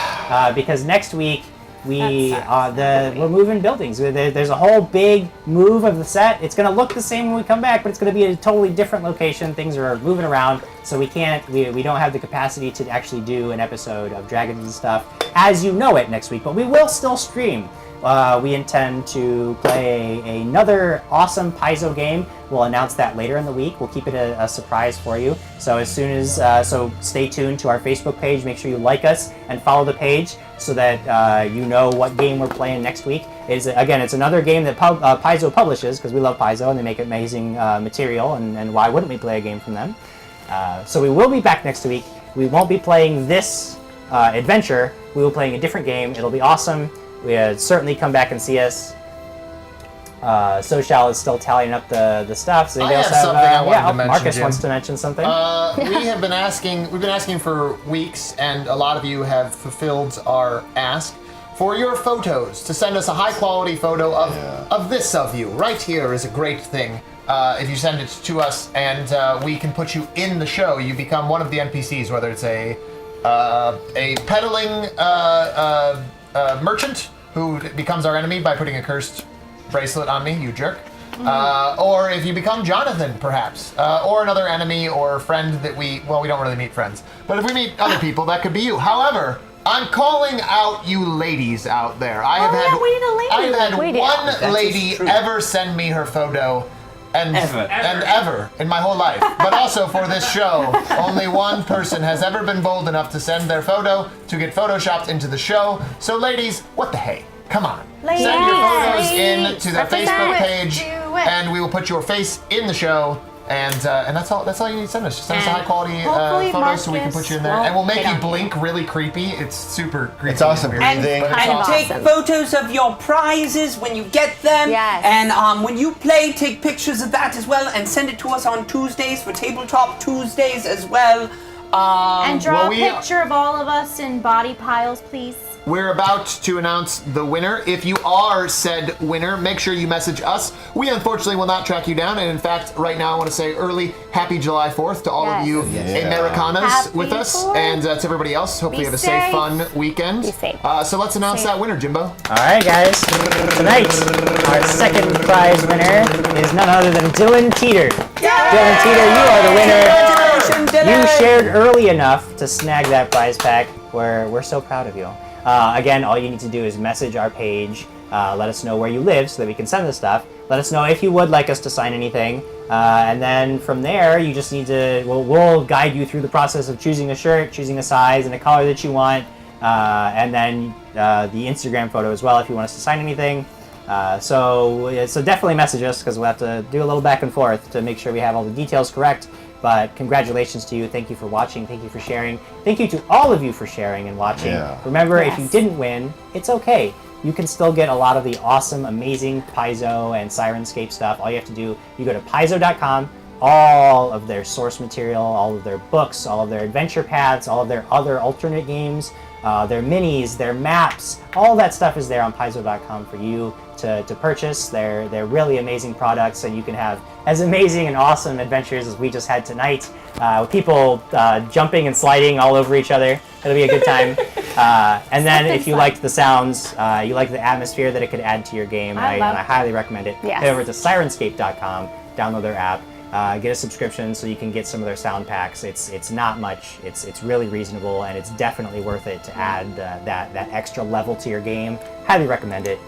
because next week we're moving buildings. There's a whole big move of the set. It's going to look the same when we come back, but it's going to be a totally different location. Things are moving around, so we don't have the capacity to actually do an episode of Dragons and Stuff as you know it next week. But we will still stream. We intend to play another awesome Paizo game. We'll announce that later in the week. We'll keep it a surprise for you. So as soon as so stay tuned to our Facebook page. Make sure you like us and follow the page so that you know what game we're playing next week. It's another game that Paizo publishes, because we love Paizo and they make amazing material, and why wouldn't we play a game from them? So we will be back next week. We won't be playing this adventure. We will be playing a different game. It'll be awesome. Certainly come back and see us. Social is still tallying up the stuff. So I have something I wanted to mention, Marcus Jim. wants to mention something. We've been asking for weeks, and a lot of you have fulfilled our ask for your photos, to send us a high quality photo of this of you. Right here is a great thing. If you send it to us, and we can put you in the show. You become one of the NPCs, whether it's a peddling merchant who becomes our enemy by putting a cursed bracelet on me, you jerk. Or if you become Jonathan, perhaps. Or another enemy or friend that we don't really meet friends. But if we meet other people, that could be you. However, I'm calling out you ladies out there. I have had one lady ever send me her photo. And ever in my whole life. But also for this show, only one person has ever been bold enough to send their photo to get photoshopped into the show. So ladies, what the hey? Come on. Send your photos in to the Facebook page, and we will put your face in the show. And that's all you need to send us. Just send us a high quality photos so we can put you in there. And we'll make you blink really creepy. It's super creepy. It's awesome. And take photos of your prizes when you get them. Yes. And when you play, take pictures of that as well, and send it to us on Tuesdays for Tabletop Tuesdays as well. And draw a picture of all of us in body piles, please. We're about to announce the winner. If you are said winner, make sure you message us. We unfortunately will not track you down. And in fact, right now I want to say early Happy July 4th to all of you Americanas with us. And to everybody else, hopefully you have a safe, fun weekend. Be safe. So let's announce that winner, Jimbo. All right, guys. Tonight, our second prize winner is none other than Dylan Teeter. Dylan Teeter, you are the winner. Congratulations, Dylan. You shared early enough to snag that prize pack. We're so proud of you. Again, all you need to do is message our page, let us know where you live so that we can send the stuff. Let us know if you would like us to sign anything. And then from there, you just need to, we'll guide you through the process of choosing a shirt, choosing a size and a color that you want. And then the Instagram photo as well if you want us to sign anything. So definitely message us, because we'll have to do a little back and forth to make sure we have all the details correct. But congratulations to you. Thank you for watching. Thank you for sharing. Thank you to all of you for sharing and watching. Yeah. Remember, if you didn't win, it's okay. You can still get a lot of the awesome, amazing Paizo and Sirenscape stuff. All you have to do, you go to paizo.com, all of their source material, all of their books, all of their adventure paths, all of their other alternate games, their minis, their maps, all that stuff is there on paizo.com for you to purchase. They're really amazing products, and you can have as amazing and awesome adventures as we just had tonight, with people jumping and sliding all over each other. It'll be a good time. And then if you liked the sounds, you like the atmosphere that it could add to your game, I highly recommend it. Yes. Head over to Sirenscape.com, download their app, get a subscription so you can get some of their sound packs. It's not much. It's really reasonable, and it's definitely worth it to add that extra level to your game. Highly recommend it.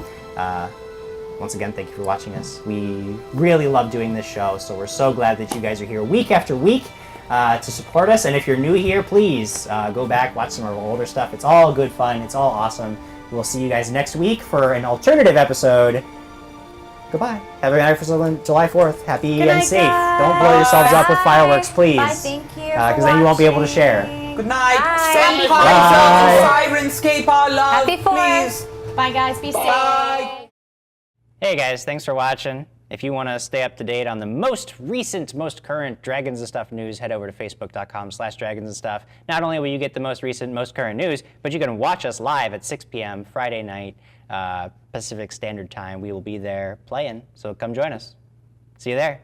Once again, thank you for watching us. We really love doing this show, so we're so glad that you guys are here week after week to support us. And if you're new here, please go back, watch some of our older stuff. It's all good fun. It's all awesome. We'll see you guys next week for an alternative episode. Goodbye. Have a good night for July 4th. Happy Good and night, safe. guys. Don't blow yourselves up with fireworks, please. Bye, thank you. Because then you won't be able to share. Good night. Bye. Send Bye. Paizo to Sirenscape our love, Happy 4th. please. Bye, guys. Be safe. Bye. Hey guys, thanks for watching. If you want to stay up to date on the most recent, most current Dragons and Stuff news, head over to facebook.com/Dragons and Stuff. Not only will you get the most recent, most current news, but you can watch us live at 6 p.m. Friday night, Pacific Standard Time. We will be there playing, so come join us. See you there.